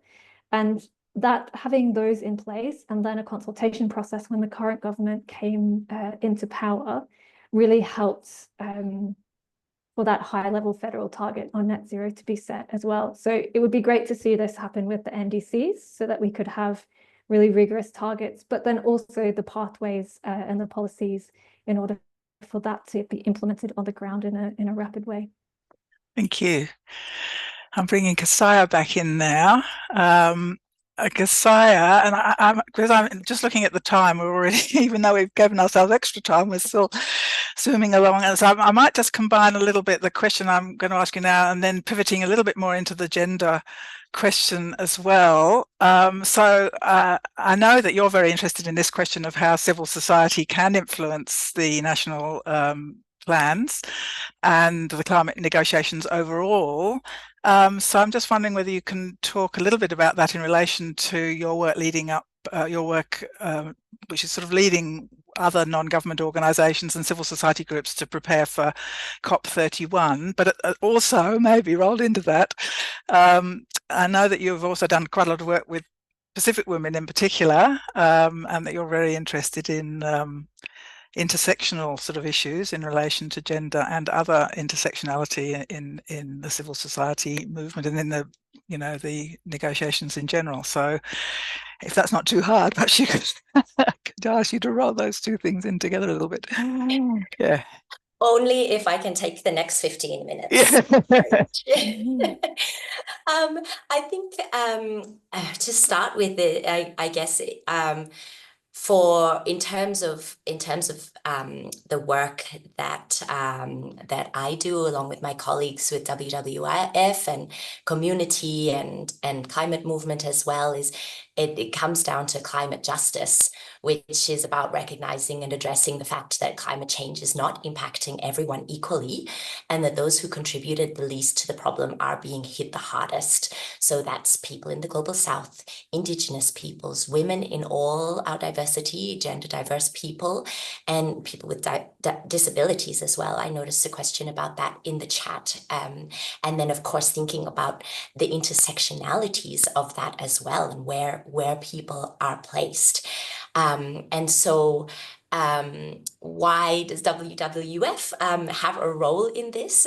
And that having those in place and then a consultation process when the current government came into power really helped for that high level federal target on net zero to be set as well. So it would be great to see this happen with the NDCs so that we could have really rigorous targets, but then also the pathways and the policies in order for that to be implemented on the ground in a rapid way. Thank you. I'm bringing Kesaya back in now. Kesaya, and because I'm just looking at the time, we're already, even though we've given ourselves extra time, we're still swimming along. And so I might just combine a little bit the question I'm going to ask you now and then pivoting a little bit more into the gender question as well. So I know that you're very interested in this question of how civil society can influence the national plans and the climate negotiations overall. So I'm just wondering whether you can talk a little bit about that in relation to your work leading up, which is sort of leading other non-government organisations and civil society groups to prepare for COP31, but also maybe rolled into that. I know that you've also done quite a lot of work with Pacific women in particular, and that you're very interested in intersectional sort of issues in relation to gender and other intersectionality in the civil society movement and in the, you know, the negotiations in general. So if that's not too hard, perhaps you could ask you to roll those two things in together a little bit. Yeah. Only if I can take the next 15 minutes. Yeah. I think to start with, I guess in terms of the work that that I do along with my colleagues with WWF and community and climate movement as well, is it comes down to climate justice, which is about recognizing and addressing the fact that climate change is not impacting everyone equally, and that those who contributed the least to the problem are being hit the hardest. So that's people in the global south, Indigenous peoples, women in all our diversity, gender diverse people, and people with disabilities as well. I noticed a question about that in the chat. And then, of course, thinking about the intersectionalities of that as well, and where people are placed. And so why does WWF have a role in this?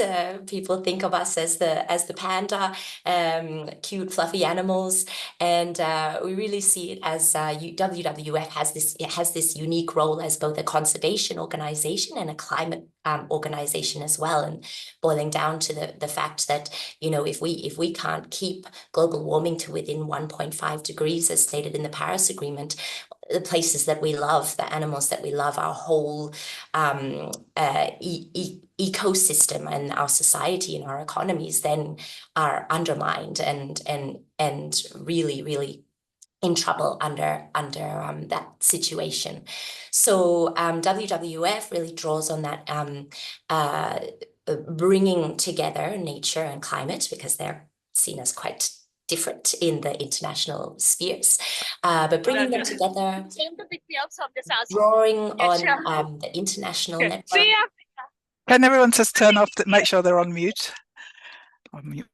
People think of us as the panda, cute fluffy animals, and we really see it as WWF has this unique role as both a conservation organization and a climate organization as well. And boiling down to the fact that, you know, if we can't keep global warming to within 1.5 degrees as stated in the Paris Agreement, the places that we love, the animals that we love, our whole ecosystem and our society and our economies then are undermined and really in trouble under that situation. So WWF really draws on that bringing together nature and climate, because they're seen as quite different in the international spheres, but bringing them together, drawing on the international network. Can everyone just turn off, make sure they're on mute? On mute.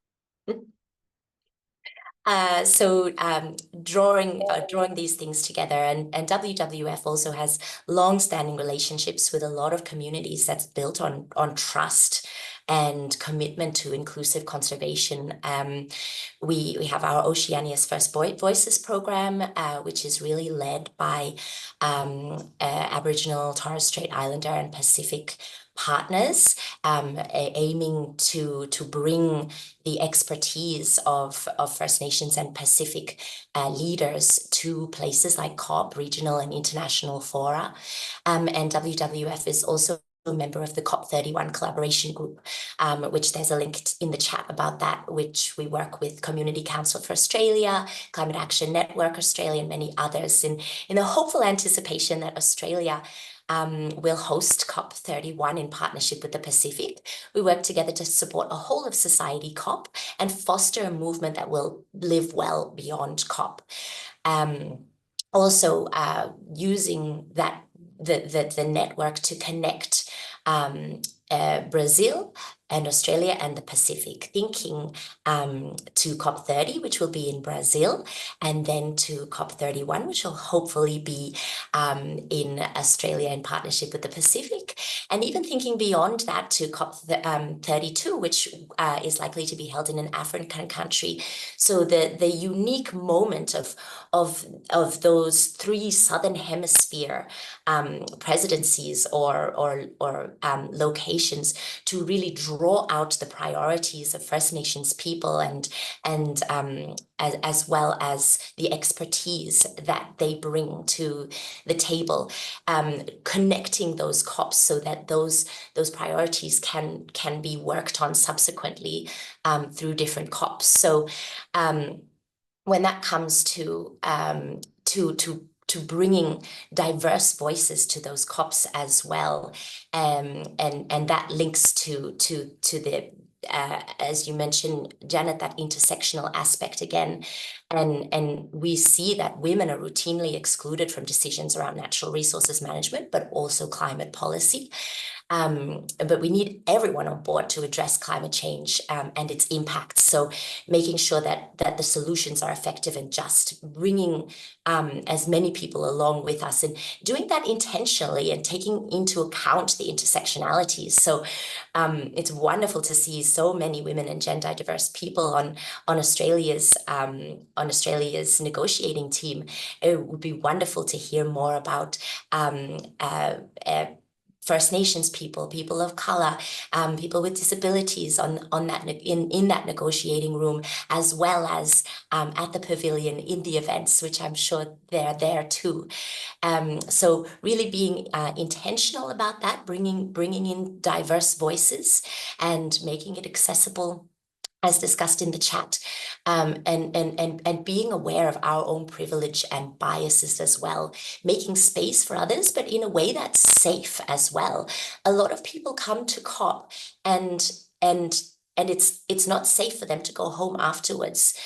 So drawing these things together, and WWF also has long-standing relationships with a lot of communities that's built on trust and commitment to inclusive conservation. We have our Oceania's First Voices program, which is really led by Aboriginal, Torres Strait Islander and Pacific partners, aiming to bring the expertise of First Nations and Pacific leaders to places like COP, regional and international fora. And WWF is also a member of the COP31 collaboration group, which there's a link in the chat about that, which we work with Community Council for Australia, Climate Action Network Australia, and many others in the hopeful anticipation that Australia will host COP31 in partnership with the Pacific. We work together to support a whole of society COP and foster a movement that will live well beyond COP. Also using that the network to connect Brazil and Australia and the Pacific, thinking to COP30, which will be in Brazil, and then to COP31, which will hopefully be in Australia in partnership with the Pacific, and even thinking beyond that to COP32, which is likely to be held in an African country. So the unique moment of those three Southern Hemisphere presidencies or locations to really draw out the priorities of First Nations people and as well as the expertise that they bring to the table, connecting those COPs so that those priorities can be worked on subsequently through different COPs. So when that comes to bringing diverse voices to those COPs as well, and that links to the as you mentioned, Janet, that intersectional aspect again. And we see that women are routinely excluded from decisions around natural resources management, but also climate policy. But we need everyone on board to address climate change and its impacts. So making sure that the solutions are effective and just bringing as many people along with us, and doing that intentionally and taking into account the intersectionalities. So it's wonderful to see so many women and gender diverse people on Australia's negotiating team. It would be wonderful to hear more about First Nations people, people of color, people with disabilities on that in that negotiating room, as well as at the pavilion in the events, which I'm sure they're there too. So really being intentional about that, bringing in diverse voices and making it accessible, as discussed in the chat, and being aware of our own privilege and biases as well, making space for others, but in a way that's safe as well. A lot of people come to COP and it's not safe for them to go home afterwards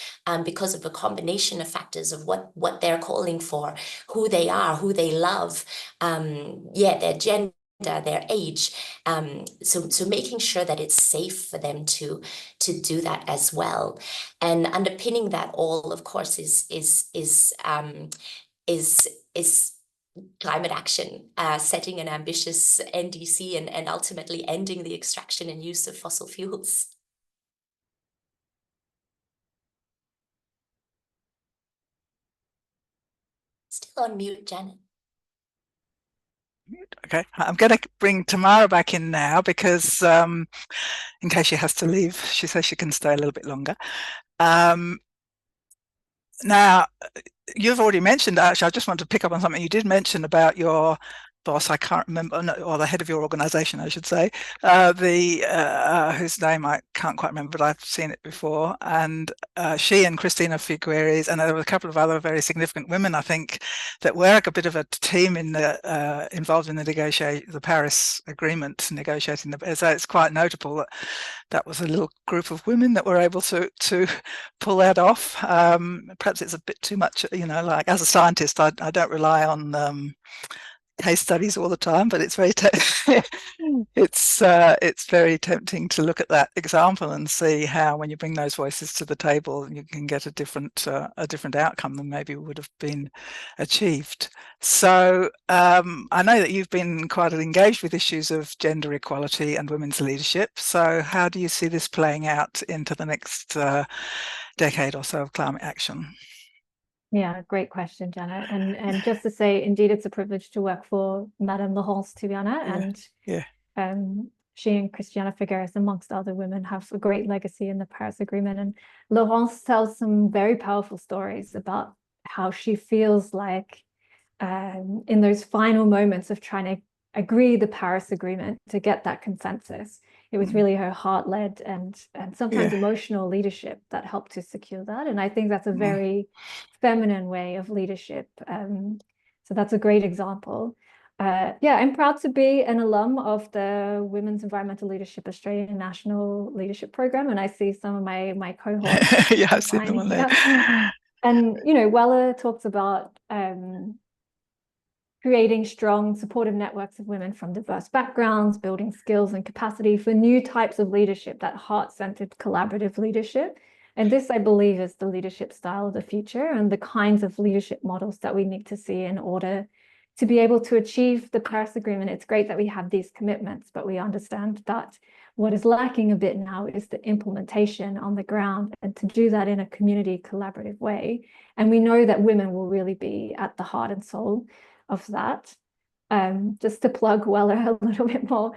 because of a combination of factors of what they're calling for, who they are, who they love, their gender, their age, so making sure that it's safe for them to do that as well, and underpinning that all, of course, is climate action, setting an ambitious NDC and ultimately ending the extraction and use of fossil fuels. Still on mute, Janet. Okay, I'm going to bring Tamara back in now because in case she has to leave, she says she can stay a little bit longer. Now, you've already mentioned, actually, I just want to pick up on something you did mention about your boss. I can't remember, or the head of your organization, I should say, whose name I can't quite remember, but I've seen it before. And she and Christina Figueres, and there were a couple of other very significant women, I think, that were a bit of a team in the involved in the Paris Agreement, negotiating the. So it's quite notable that was a little group of women that were able to pull that off. Perhaps it's a bit too much, like as a scientist, I don't rely on case studies all the time, but it's very it's very tempting to look at that example and see how, when you bring those voices to the table, you can get a different outcome than maybe would have been achieved. So I know that you've been quite engaged with issues of gender equality and women's leadership. So how do you see this playing out into the next decade or so of climate action? Yeah, great question, Janet. And just to say, indeed, it's a privilege to work for Madame Laurence Tubiana, and she and Christiana Figueres, amongst other women, have a great legacy in the Paris Agreement. And Laurence tells some very powerful stories about how she feels like in those final moments of trying to agree the Paris Agreement, to get that consensus, it was really her heart-led and sometimes emotional leadership that helped to secure that. And I think that's a very feminine way of leadership. So that's a great example. I'm proud to be an alum of the Women's Environmental Leadership Australian National Leadership Program, and I see some of my cohorts. Yeah, I've seen them on there. And Wella talks about creating strong, supportive networks of women from diverse backgrounds, building skills and capacity for new types of leadership, that heart-centered collaborative leadership. And this, I believe, is the leadership style of the future and the kinds of leadership models that we need to see in order to be able to achieve the Paris Agreement. It's great that we have these commitments, but we understand that what is lacking a bit now is the implementation on the ground, and to do that in a community collaborative way. And we know that women will really be at the heart and soul of that. Just to plug Weller a little bit more,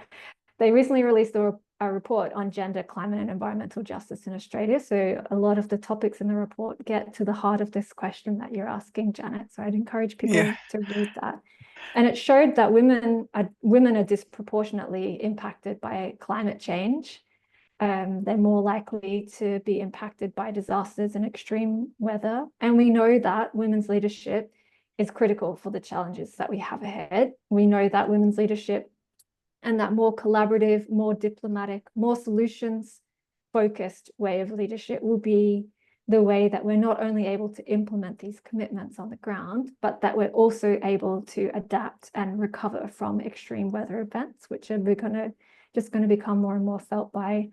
they recently released a report on gender, climate and environmental justice in Australia. So a lot of the topics in the report get to the heart of this question that you're asking, Janet. So I'd encourage people to read that. And it showed that women are disproportionately impacted by climate change. They're more likely to be impacted by disasters and extreme weather. And we know that women's leadership is critical for the challenges that we have ahead. We know that women's leadership and that more collaborative, more diplomatic, more solutions-focused way of leadership will be the way that we're not only able to implement these commitments on the ground, but that we're also able to adapt and recover from extreme weather events, which are just going to become more and more felt by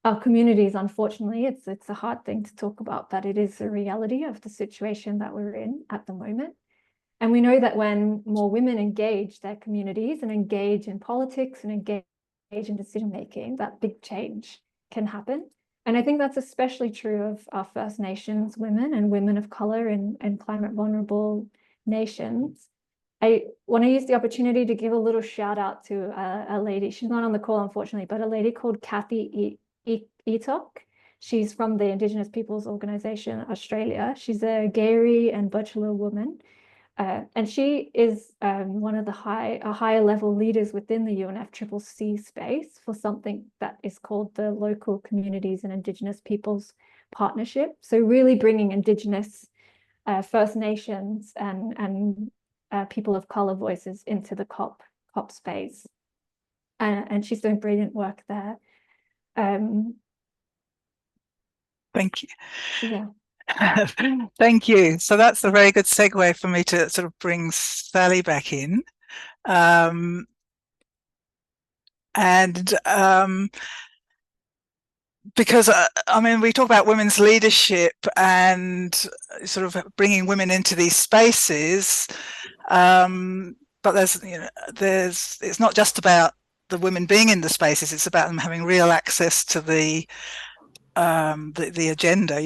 our communities. Unfortunately, it's a hard thing to talk about, but it is a reality of the situation that we're in at the moment. And we know that when more women engage their communities and engage in politics and engage in decision-making, that big change can happen. And I think that's especially true of our First Nations women and women of colour in climate vulnerable nations. I want to use the opportunity to give a little shout out to a lady. She's not on the call, unfortunately, but a lady called Kathy Etok. She's from the Indigenous Peoples Organisation Australia. She's a Gayri and Butchulla woman. And she is one of the higher level leaders within the UNFCCC space for something that is called the Local Communities and Indigenous Peoples Partnership. So really bringing Indigenous, First Nations and people of colour voices into the COP space. And she's doing brilliant work there. Thank you. Yeah. Thank you. So that's a very good segue for me to sort of bring Sally back in. Because I mean, we talk about women's leadership and sort of bringing women into these spaces, but it's not just about the women being in the spaces. It's about them having real access to the agenda.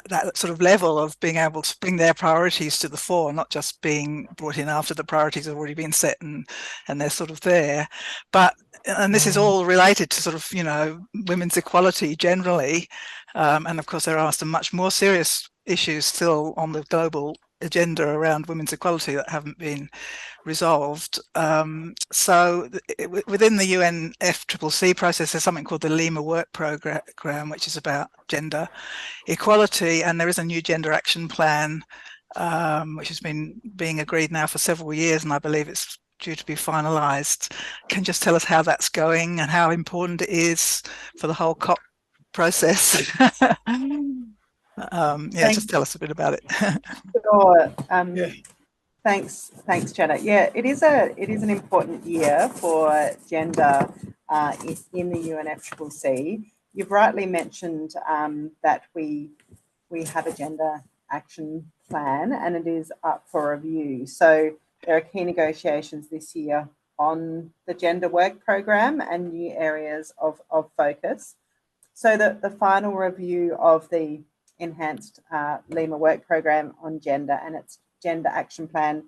That sort of level of being able to bring their priorities to the fore, not just being brought in after the priorities have already been set and they're sort of there. And this is all related to sort of, women's equality generally. And of course, there are some much more serious issues still on the global agenda around women's equality that haven't been resolved. So within the UNFCCC process, there's something called the Lima Work Programme, which is about gender equality, and there is a new gender action plan, which has been being agreed now for several years, and I believe it's due to be finalised. Can you just tell us how that's going and how important it is for the whole COP process? Just tell us a bit about it. Sure. Yeah. Thanks, Janet. Yeah, it is an important year for gender in the UNFCCC. You've rightly mentioned that we have a gender action plan and it is up for review. So there are key negotiations this year on the gender work program and new areas of focus. So the final review of the enhanced Lima work program on gender and its gender action plan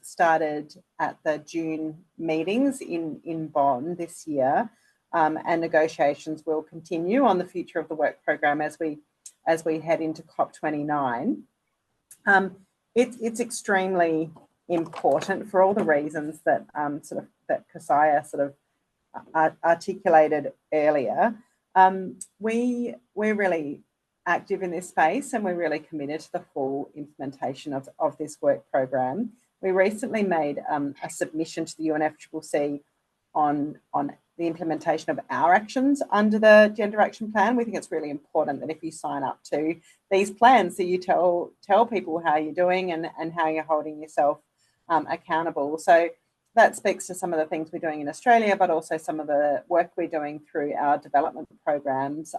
started at the June meetings in Bonn this year, and negotiations will continue on the future of the work program as we head into COP29. It's extremely important for all the reasons that that Kesaya sort of articulated earlier. We're really active in this space and we're really committed to the full implementation of this work program. We recently made a submission to the UNFCCC on the implementation of our actions under the Gender Action Plan. We think it's really important that if you sign up to these plans, that you tell people how you're doing and how you're holding yourself accountable. So that speaks to some of the things we're doing in Australia, but also some of the work we're doing through our development programs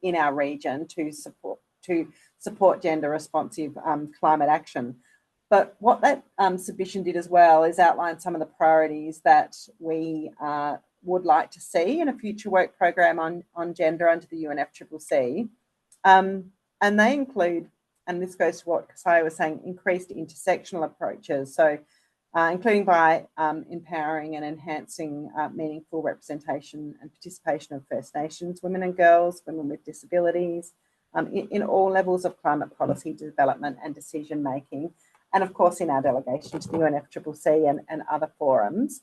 in our region to support gender responsive climate action. But what that submission did as well is outline some of the priorities that we would like to see in a future work program on gender under the UNFCCC. And they include, and this goes to what Kesaya was saying, increased intersectional approaches. So including by empowering and enhancing meaningful representation and participation of First Nations women and girls, women with disabilities, in all levels of climate policy development and decision making, and of course in our delegation to the UNFCCC and other forums.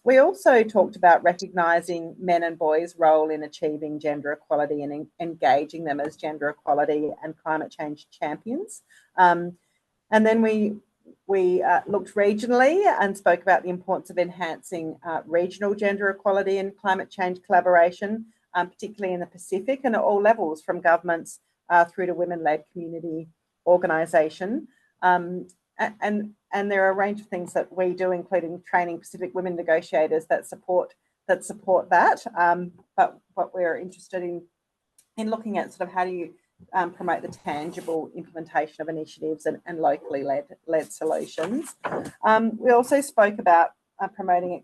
We also talked about recognising men and boys' role in achieving gender equality and engaging them as gender equality and climate change champions. And then we looked regionally and spoke about the importance of enhancing regional gender equality and climate change collaboration, particularly in the Pacific and at all levels, from governments through to women-led community organisation. And there are a range of things that we do, including training Pacific women negotiators that support that. But what we're interested in looking at sort of how do you promote the tangible implementation of initiatives and locally led solutions. We also spoke about promoting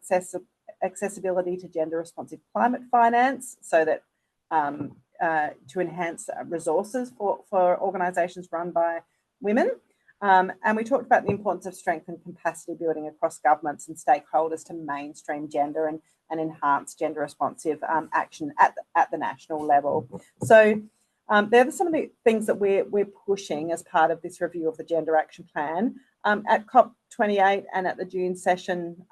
accessibility to gender responsive climate finance, so that to enhance resources for organisations run by women. And we talked about the importance of strength and capacity building across governments and stakeholders to mainstream gender and enhance gender responsive action at the national level. So they're some of the things that we're pushing as part of this review of the Gender Action Plan. At COP28 and at the June session,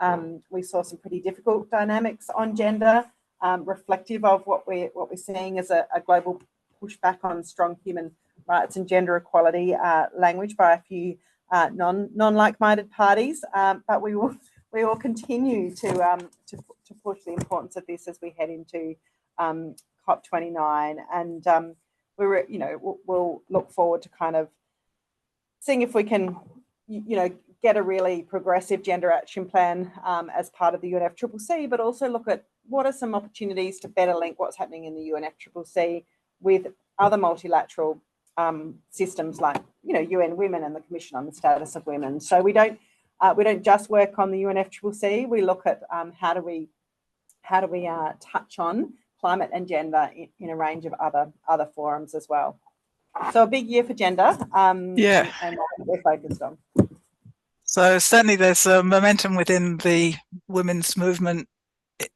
we saw some pretty difficult dynamics on gender, reflective of what we're seeing as a global pushback on strong human rights and gender equality language by a few non-like-minded parties. But we will continue to push the importance of this as we head into COP29, and we'll look forward to kind of seeing if we can, get a really progressive gender action plan as part of the UNFCCC, but also look at what are some opportunities to better link what's happening in the UNFCCC with other multilateral systems like, UN Women and the Commission on the Status of Women. So we don't just work on the UNFCCC. We look at how do we touch on climate and gender in a range of other forums as well. So a big year for gender, and what we're focused on. So certainly there's a momentum within the women's movement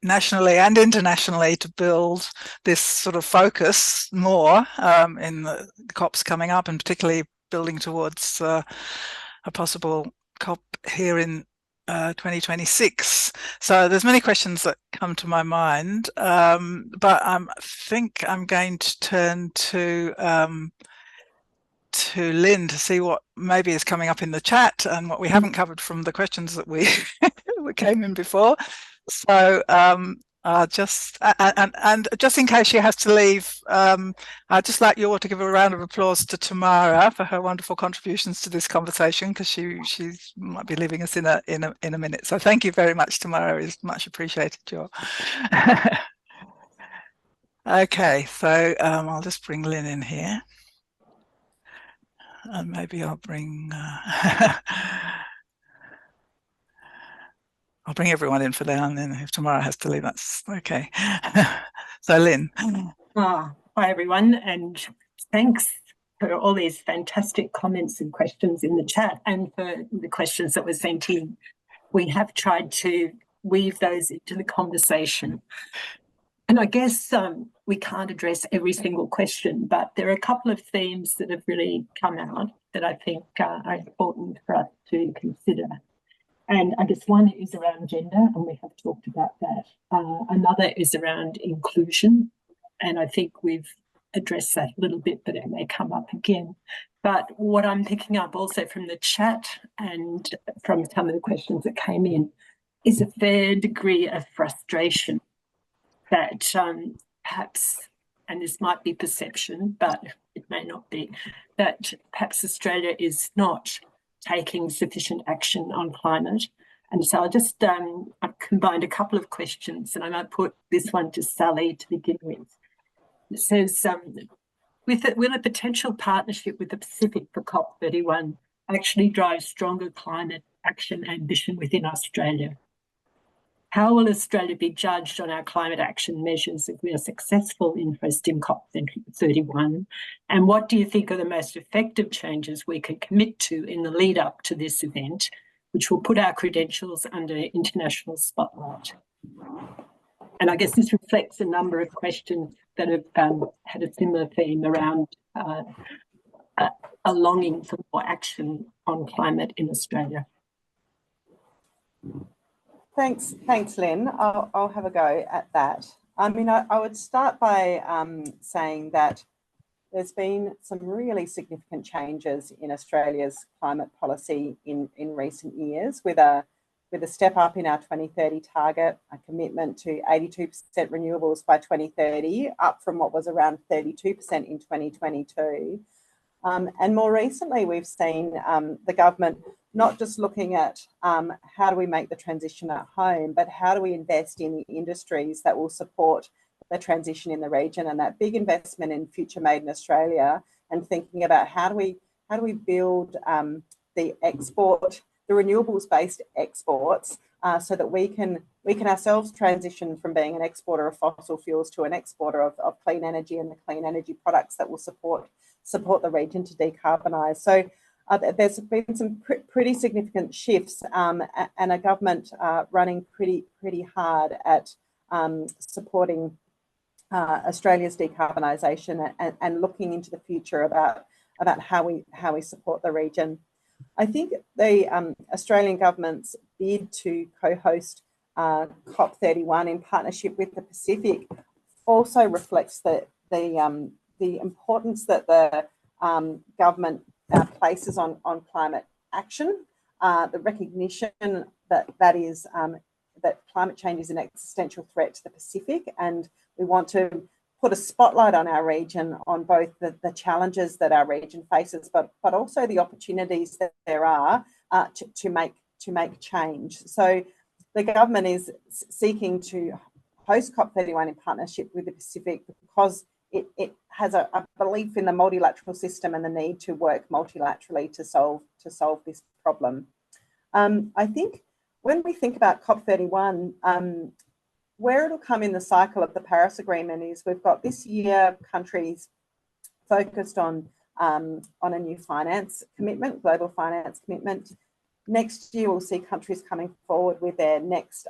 nationally and internationally to build this sort of focus more in the COPs coming up, and particularly building towards a possible COP here in 2026. So there's many questions that come to my mind, but I think I'm going to turn to Lynn to see what maybe is coming up in the chat and what we haven't covered from the questions that we came in before. So just and just in case she has to leave, I'd just like you all to give a round of applause to Tamara for her wonderful contributions to this conversation, because she might be leaving us in a minute. So thank you very much, Tamara. It's much appreciated. Okay, so I'll just bring Lynn in here, and maybe I'll bring I'll bring everyone in for now, and then if Tamara has to leave, that's okay. So Lynn. Hi everyone, and thanks for all these fantastic comments and questions in the chat, and for the questions that were sent in. We have tried to weave those into the conversation. And I guess we can't address every single question, but there are a couple of themes that have really come out that I think are important for us to consider. And I guess one is around gender, and we have talked about that. Another is around inclusion, and I think we've addressed that a little bit, but it may come up again. But what I'm picking up also from the chat and from some of the questions that came in is a fair degree of frustration that perhaps, and this might be perception, but it may not be, that perhaps Australia is not taking sufficient action on climate. And so I've combined a couple of questions, and I might put this one to Sally to begin with. It says, will a potential partnership with the Pacific for COP31 actually drive stronger climate action ambition within Australia? How will Australia be judged on our climate action measures if we are successful in hosting COP31? And what do you think are the most effective changes we can commit to in the lead up to this event, which will put our credentials under international spotlight? And I guess this reflects a number of questions that have had a similar theme around a longing for more action on climate in Australia. Thanks, Lynn. I'll have a go at that. I mean, I would start by saying that there's been some really significant changes in Australia's climate policy in recent years, with a with a step up in our 2030 target, a commitment to 82% renewables by 2030, up from what was around 32% in 2022. And more recently, we've seen the government not just looking at how do we make the transition at home, but how do we invest in the industries that will support the transition in the region, and that big investment in Future Made in Australia, and thinking about how do we build the renewables-based exports so that we can ourselves transition from being an exporter of fossil fuels to an exporter of clean energy and the clean energy products that will support the region to decarbonise. So there's been some pretty significant shifts, and a government running pretty hard at supporting Australia's decarbonisation and looking into the future about how we support the region. I think the Australian government's bid to co-host COP31 in partnership with the Pacific also reflects the importance that the government places on climate action, the recognition that climate change is an existential threat to the Pacific, and we want to put a spotlight on our region, on both the challenges that our region faces, but also the opportunities that there are to make change. So the government is seeking to host COP31 in partnership with the Pacific because it has a belief in the multilateral system and the need to work multilaterally to solve this problem. I think when we think about COP31, where it'll come in the cycle of the Paris Agreement is we've got this year countries focused on a new finance commitment, global finance commitment. Next year, we'll see countries coming forward with their next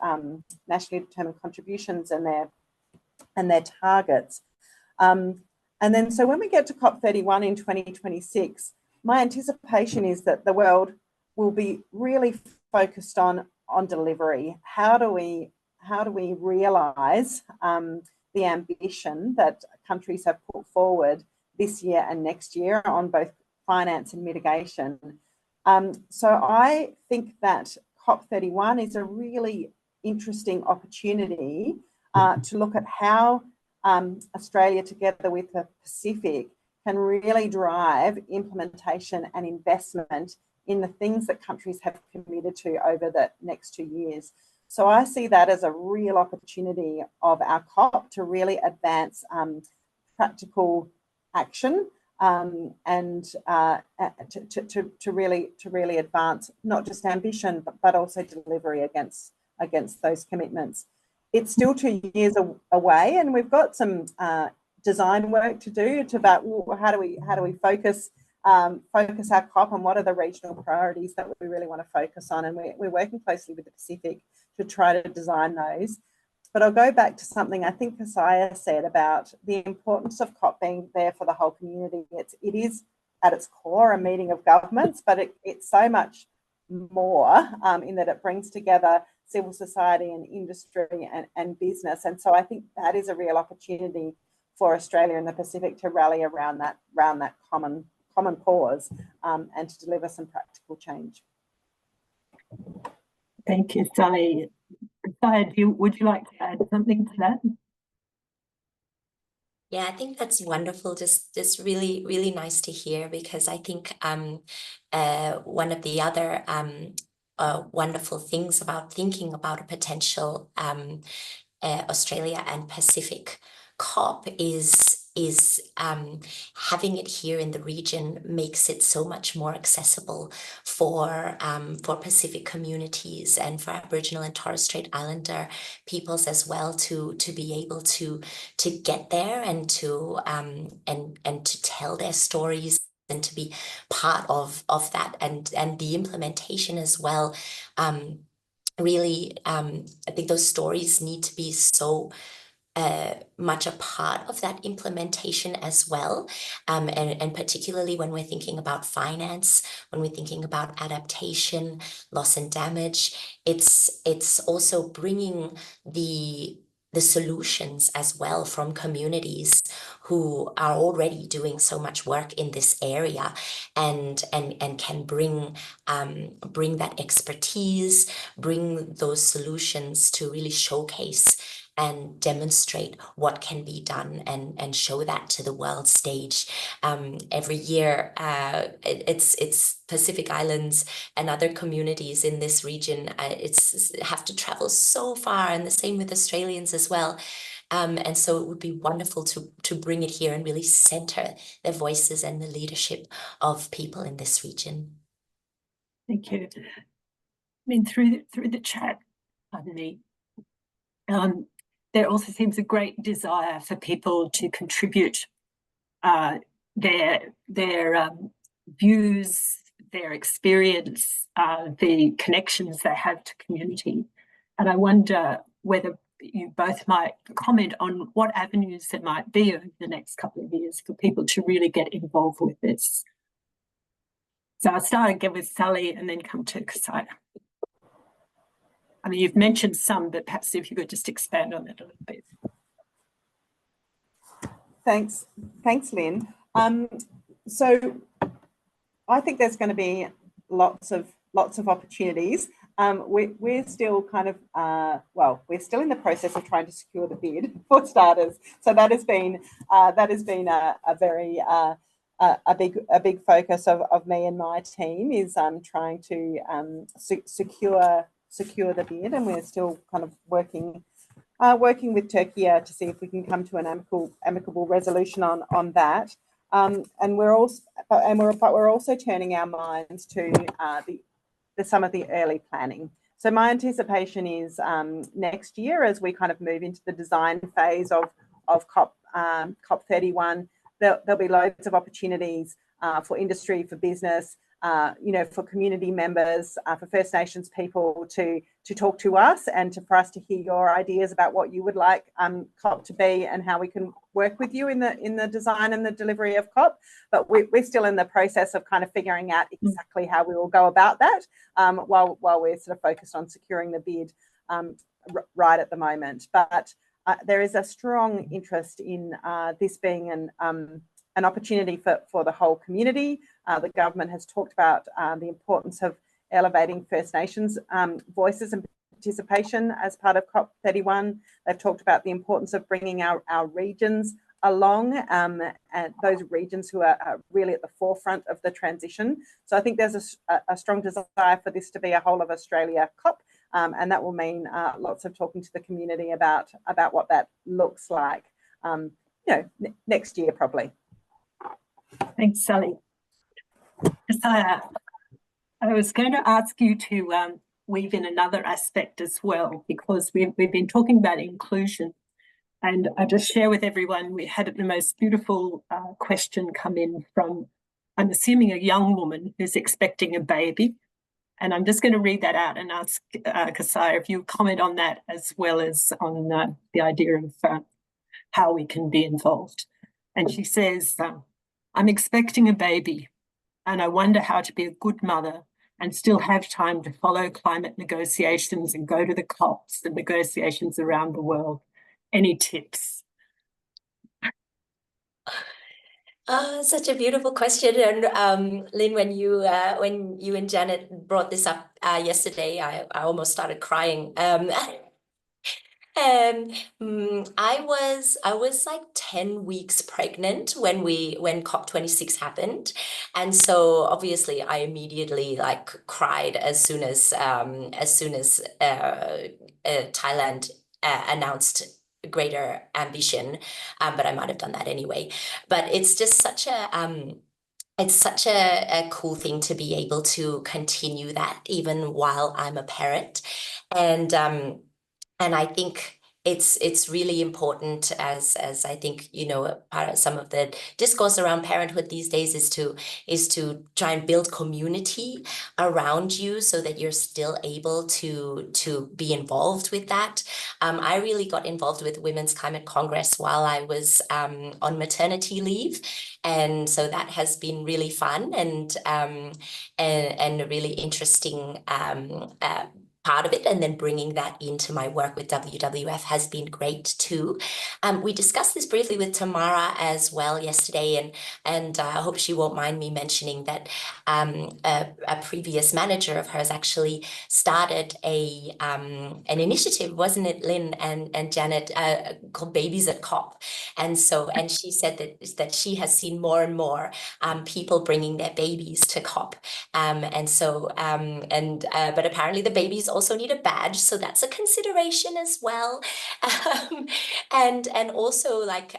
nationally determined contributions and their targets. And then, so when we get to COP31 in 2026, my anticipation is that the world will be really focused on delivery. How do we realise the ambition that countries have put forward this year and next year on both finance and mitigation? So I think that COP31 is a really interesting opportunity to look at how Australia, together with the Pacific, can really drive implementation and investment in the things that countries have committed to over the next 2 years. So I see that as a real opportunity of our COP to really advance practical action and to really advance not just ambition but also delivery against those commitments. It's still 2 years away, and we've got some design work to do about how do we focus our COP, and what are the regional priorities that we really want to focus on, and we're working closely with the Pacific to try to design those. But I'll go back to something I think Kesaya said about the importance of COP being there for the whole community. It is at its core a meeting of governments, but it's so much more in that it brings together civil society and industry and business. And so I think that is a real opportunity for Australia and the Pacific to rally around that common cause and to deliver some practical change. Thank you, Sally. Would you like to add something to that? Yeah, I think that's wonderful. Just really, really nice to hear, because I think one of the other wonderful things about thinking about a potential Australia and Pacific COP is having it here in the region makes it so much more accessible for Pacific communities and for Aboriginal and Torres Strait Islander peoples as well to be able to get there and to tell their stories and to be part of that and the implementation as well. Really, I think those stories need to be so much a part of that implementation as well, and particularly when we're thinking about finance, when we're thinking about adaptation, loss and damage, it's also bringing the solutions as well from communities who are already doing so much work in this area and can bring that expertise, bring those solutions to really showcase and demonstrate what can be done and show that to the world stage. Every year, it's Pacific Islands and other communities in this region, have to travel so far, and the same with Australians as well. And so it would be wonderful to bring it here and really center the voices and the leadership of people in this region. Thank you. I mean, through the chat, pardon me, there also seems a great desire for people to contribute their views, their experience, the connections they have to community. And I wonder whether you both might comment on what avenues there might be over the next couple of years for people to really get involved with this. So I'll start again with Sally and then come to Kesaya. I mean, you've mentioned some, but perhaps if you could just expand on that a little bit. Thanks, Lynn. So I think there's going to be lots of opportunities. We're still kind of we're still in the process of trying to secure the bid, for starters. So that has been a very a big focus of me and my team, is trying to secure the bid, and we're still kind of working with Turkey to see if we can come to an amicable resolution on that. And we're also turning our minds to some of the early planning. So my anticipation is next year, as we kind of move into the design phase of COP31, there'll be loads of opportunities for industry, for business, for community members, for First Nations people to talk to us, and for us to hear your ideas about what you would like COP to be and how we can work with you in the design and the delivery of COP. But we're still in the process of kind of figuring out exactly how we will go about that, while we're sort of focused on securing the bid right at the moment. But there is a strong interest in this being an opportunity for the whole community. The government has talked about the importance of elevating First Nations voices and participation as part of COP31. They've talked about the importance of bringing our regions along, and those regions who are really at the forefront of the transition. So I think there's a strong desire for this to be a whole of Australia COP, and that will mean lots of talking to the community about what that looks like, next year probably. Thanks, Sally. Kesaya, I was going to ask you to weave in another aspect as well, because we've been talking about inclusion, and I just share with everyone, we had the most beautiful question come in from, I'm assuming, a young woman who's expecting a baby, and I'm just going to read that out and ask Kesaya if you comment on that, as well as on the idea of how we can be involved. And she says, I'm expecting a baby, and I wonder how to be a good mother and still have time to follow climate negotiations and go to the COPs and negotiations around the world. Any tips? Such a beautiful question. And Lynn, when you and Janet brought this up yesterday, I almost started crying. I was like 10 weeks pregnant when COP26 happened, and so obviously I immediately cried as soon as Thailand announced greater ambition, but I might have done that anyway. But it's just such a cool thing to be able to continue that even while I'm a parent, and I think it's really important, as I think part of some of the discourse around parenthood these days is to try and build community around you so that you're still able to be involved with that. I really got involved with Women's Climate Congress while I was on maternity leave, and so that has been really fun and a really interesting part of it, and then bringing that into my work with WWF has been great too. We discussed this briefly with Tamara as well yesterday, and I hope she won't mind me mentioning that a previous manager of hers actually started an initiative, wasn't it, Lynn and Janet, called Babies at COP. And she said that she has seen more and more people bringing their babies to COP, but apparently the babies also need a badge, so that's a consideration as well. And also, like,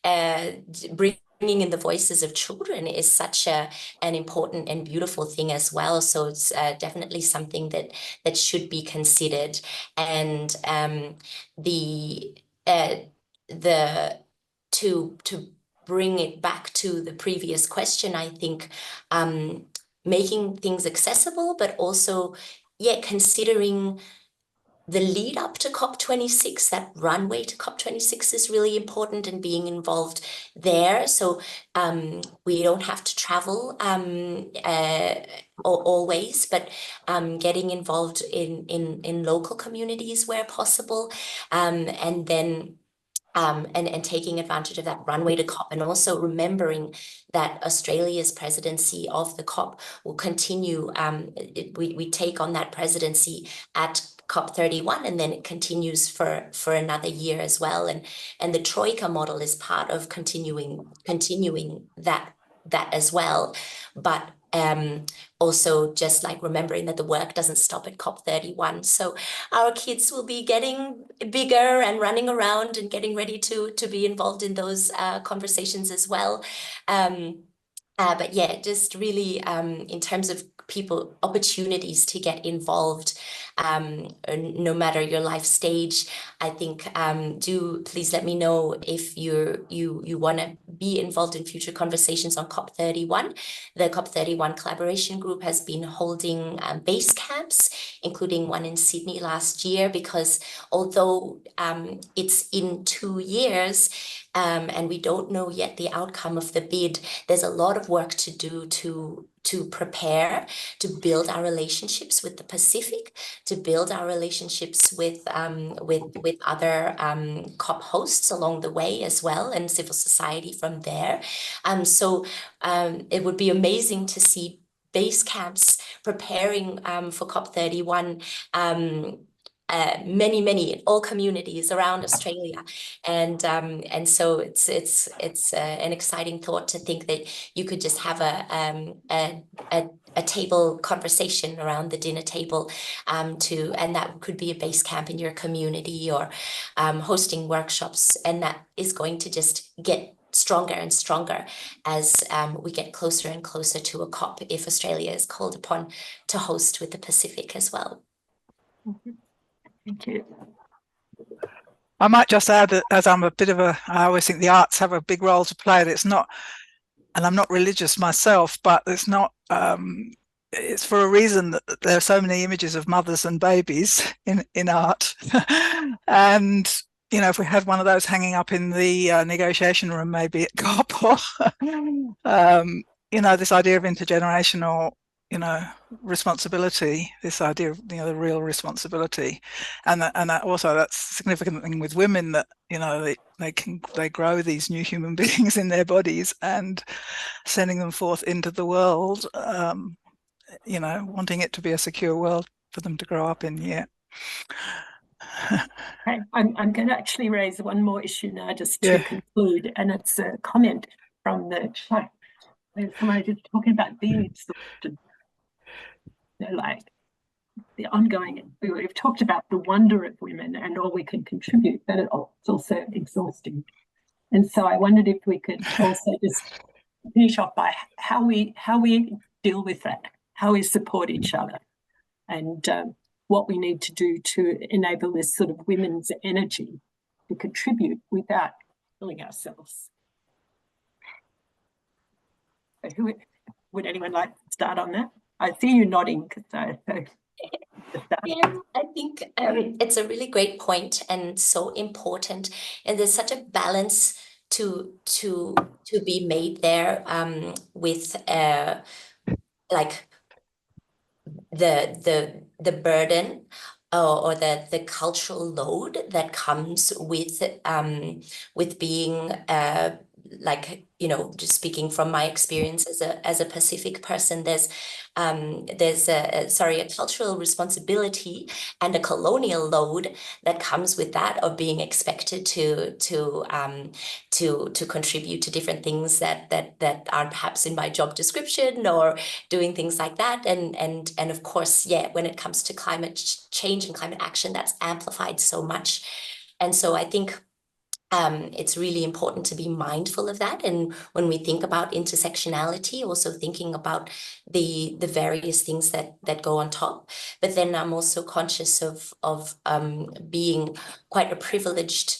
bringing in the voices of children is such an important and beautiful thing as well. So it's definitely something that should be considered. And to bring it back to the previous question, I think making things accessible, but also, considering the lead up to COP26, that runway to COP26 is really important, and being involved there. So we don't have to travel always, but getting involved in local communities where possible, and then and taking advantage of that runway to COP, and also remembering that Australia's presidency of the COP will continue. We take on that presidency at COP31, and then it continues for another year as well. And the Troika model is part of continuing that as well. But also just like remembering that the work doesn't stop at COP31. So our kids will be getting bigger and running around and getting ready to be involved in those conversations as well. But yeah, just really in terms of people, opportunities to get involved, no matter your life stage. I think do please let me know if you want to be involved in future conversations on COP31. The COP31 collaboration group has been holding base camps, including one in Sydney last year, because although it's in 2 years, and we don't know yet the outcome of the bid, there's a lot of work to do to prepare, to build our relationships with the Pacific, to build our relationships with other COP hosts along the way as well, and civil society from there. So it would be amazing to see base camps preparing for COP31, many in all communities around Australia, and so it's an exciting thought to think that you could just have a table conversation around the dinner table, and that could be a base camp in your community, or hosting workshops, and that is going to just get stronger and stronger as we get closer and closer to a COP, if Australia is called upon to host with the Pacific as well. Mm-hmm. Thank you. I might just add that, as I always think the arts have a big role to play. That it's not, and I'm not religious myself, but it's not, it's for a reason that there are so many images of mothers and babies in art. And, you know, if we had one of those hanging up in the negotiation room, maybe at COP, or, you know, this idea of intergenerational, you know, responsibility, this idea of, you know, the real responsibility, and that also, that's a significant thing with women, that, you know, they grow these new human beings in their bodies, and sending them forth into the world, you know, wanting it to be a secure world for them to grow up in. Yeah. Okay. I'm going to actually raise one more issue now, just to conclude, and it's a comment from the chat. Somebody just talking about being exhausted. You know, like the ongoing, we've talked about the wonder of women and all we can contribute, but it's also exhausting. And so I wondered if we could also just finish off by how we deal with that, how we support each other, and what we need to do to enable this sort of women's energy to contribute without killing ourselves. So who would anyone like to start on that? I see you nodding, Kesaya. Yeah, I think it's a really great point, and so important. And there's such a balance to be made there, with like the burden or the cultural load that comes with being like, you know, just speaking from my experience as a Pacific person, there's a cultural responsibility and a colonial load that comes with that, of being expected to contribute to different things that aren't perhaps in my job description, or doing things like that. And of course, yeah, when it comes to climate change and climate action, that's amplified so much. And so I think it's really important to be mindful of that. And when we think about intersectionality, also thinking about the various things that go on top. But then I'm also conscious of being quite a privileged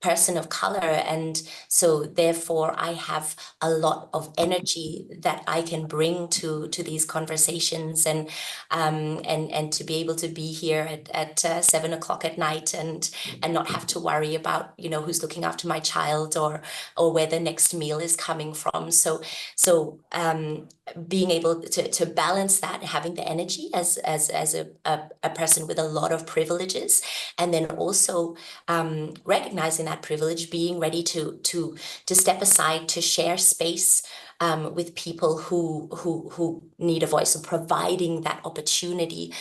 person of color, and so therefore I have a lot of energy that I can bring to these conversations, and to be able to be here at 7 o'clock at night and not have to worry about, you know, who's looking after my child or where the next meal is coming from. So being able to balance that, having the energy as a person with a lot of privileges, and then also recognizing that privilege, being ready to step aside, to share space with people who need a voice, and providing that opportunity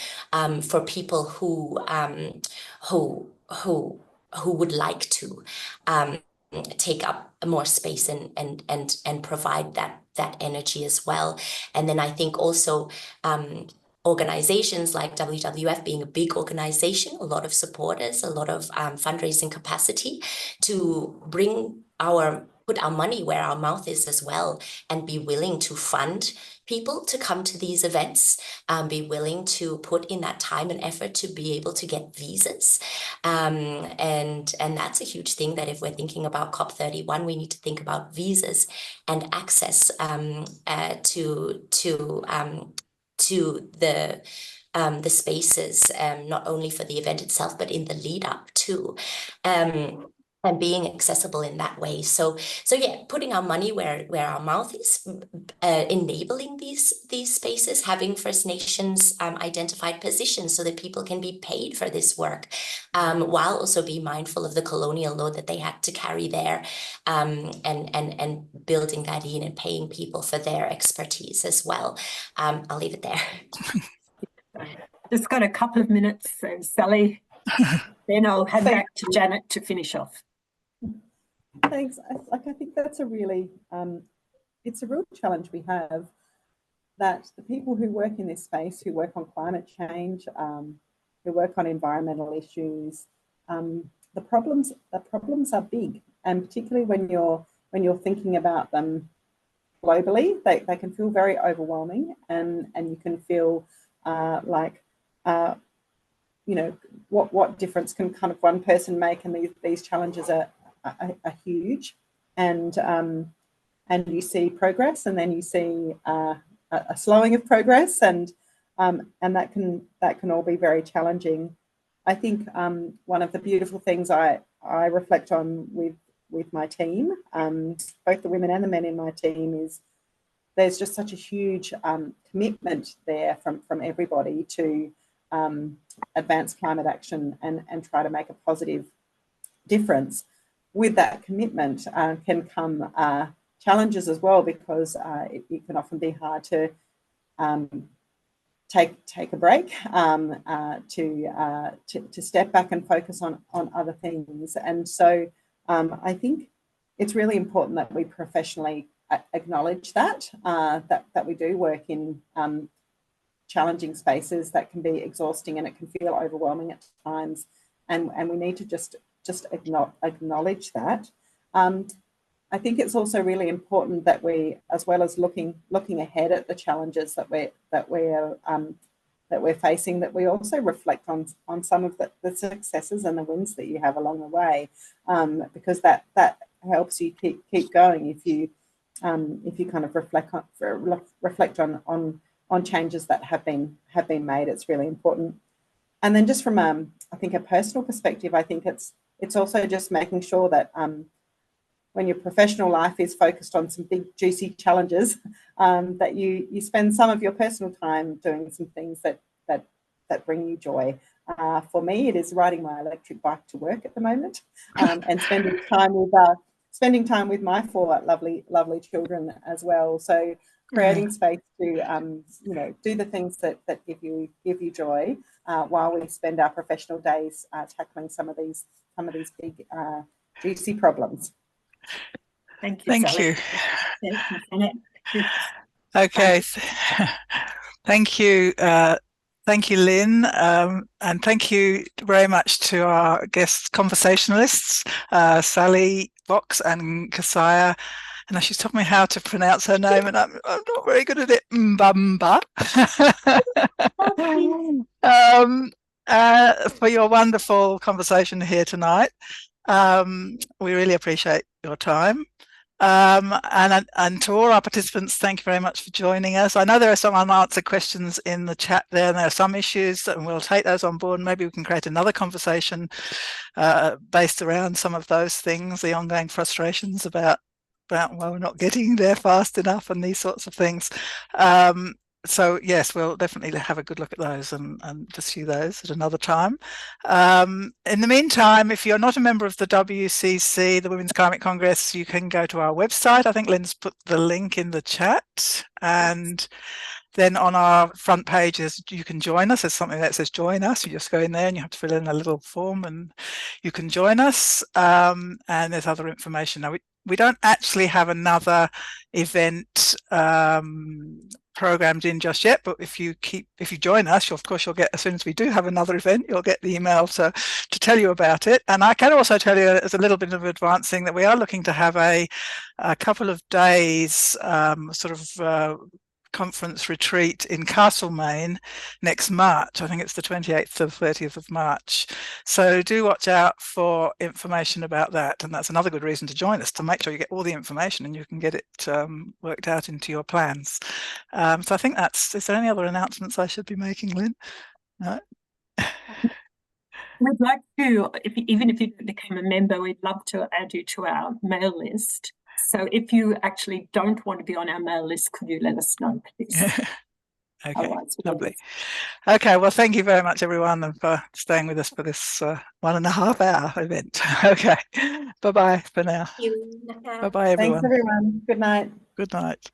for people who would like to take up more space and provide that energy as well. And then I think also organizations like WWF, being a big organization, a lot of supporters, a lot of fundraising capacity to put our money where our mouth is as well, and be willing to fund people to come to these events, be willing to put in that time and effort to be able to get visas. And that's a huge thing, that if we're thinking about COP31, we need to think about visas and access to the spaces, not only for the event itself, but in the lead up too. And being accessible in that way. So yeah, putting our money where our mouth is, enabling these spaces, having First Nations identified positions so that people can be paid for this work, while also be mindful of the colonial load that they had to carry there, and building that in and paying people for their expertise as well. I'll leave it there. Just got a couple of minutes, so Sally, then I'll hand back to Janet to finish off. Thanks. I think that's a really, it's a real challenge we have, that the people who work in this space, who work on climate change, who work on environmental issues, the problems are big, and particularly when you're thinking about them globally, they can feel very overwhelming, and you can feel like, you know, what difference can kind of one person make, and these challenges are huge, and you see progress, and then you see a slowing of progress, and that can all be very challenging. I think one of the beautiful things I reflect on with my team, both the women and the men in my team, is there's just such a huge commitment there from everybody to advance climate action and try to make a positive difference. With that commitment can come challenges as well, because it can often be hard to take a break, to step back and focus on other things. And so I think it's really important that we professionally acknowledge that we do work in challenging spaces that can be exhausting, and it can feel overwhelming at times, and we need to just acknowledge that. I think it's also really important that we, as well as looking ahead at the challenges that we're facing, that we also reflect on some of the successes and the wins that you have along the way, because that helps you keep going if you kind of reflect on changes that have been made. It's really important. And then just from I think a personal perspective, I think it's also just making sure that when your professional life is focused on some big juicy challenges, that you spend some of your personal time doing some things that bring you joy. For me, it is riding my electric bike to work at the moment, and spending time with my 4 lovely children as well. So creating space to do the things that give you joy, while we spend our professional days tackling some of these big juicy problems. Thank you, Sally. Okay. Thank you. Thank you, Lynn, and thank you very much to our guest conversationalists, Sally Fox and Kesaya. And she's taught me how to pronounce her name, and I'm not very good at it. Mbamba. For your wonderful conversation here tonight. We really appreciate your time. And to all our participants, thank you very much for joining us. I know there are some unanswered questions in the chat there, and there are some issues, and we'll take those on board. Maybe we can create another conversation based around some of those things, the ongoing frustrations about well, we're not getting there fast enough and these sorts of things. So yes, we'll definitely have a good look at those and pursue those at another time. In the meantime, if you're not a member of the WCC, the Women's Climate Congress, you can go to our website. I think Lynn's put the link in the chat, and then on our front pages, you can join us. There's something that says join us. You just go in there and you have to fill in a little form and you can join us. And there's other information. Now, we don't actually have another event programmed in just yet, but if you join us, of course you'll get, as soon as we do have another event, you'll get the email to tell you about it. And I can also tell you, as a little bit of advancing, that we are looking to have a couple of days conference retreat in Castlemaine next March. I think it's the 28th to the 30th of March. So do watch out for information about that. And that's another good reason to join us, to make sure you get all the information and you can get it worked out into your plans. So I think is there any other announcements I should be making, Lynn? No? We'd like to, even if you became a member, we'd love to add you to our mail list. So if you actually don't want to be on our mail list, could you let us know, please? Okay, lovely. Okay, well, thank you very much, everyone, and for staying with us for this 1.5 hour event. Okay, bye-bye for now. Thank you. Bye-bye, everyone. Thanks, everyone. Good night. Good night.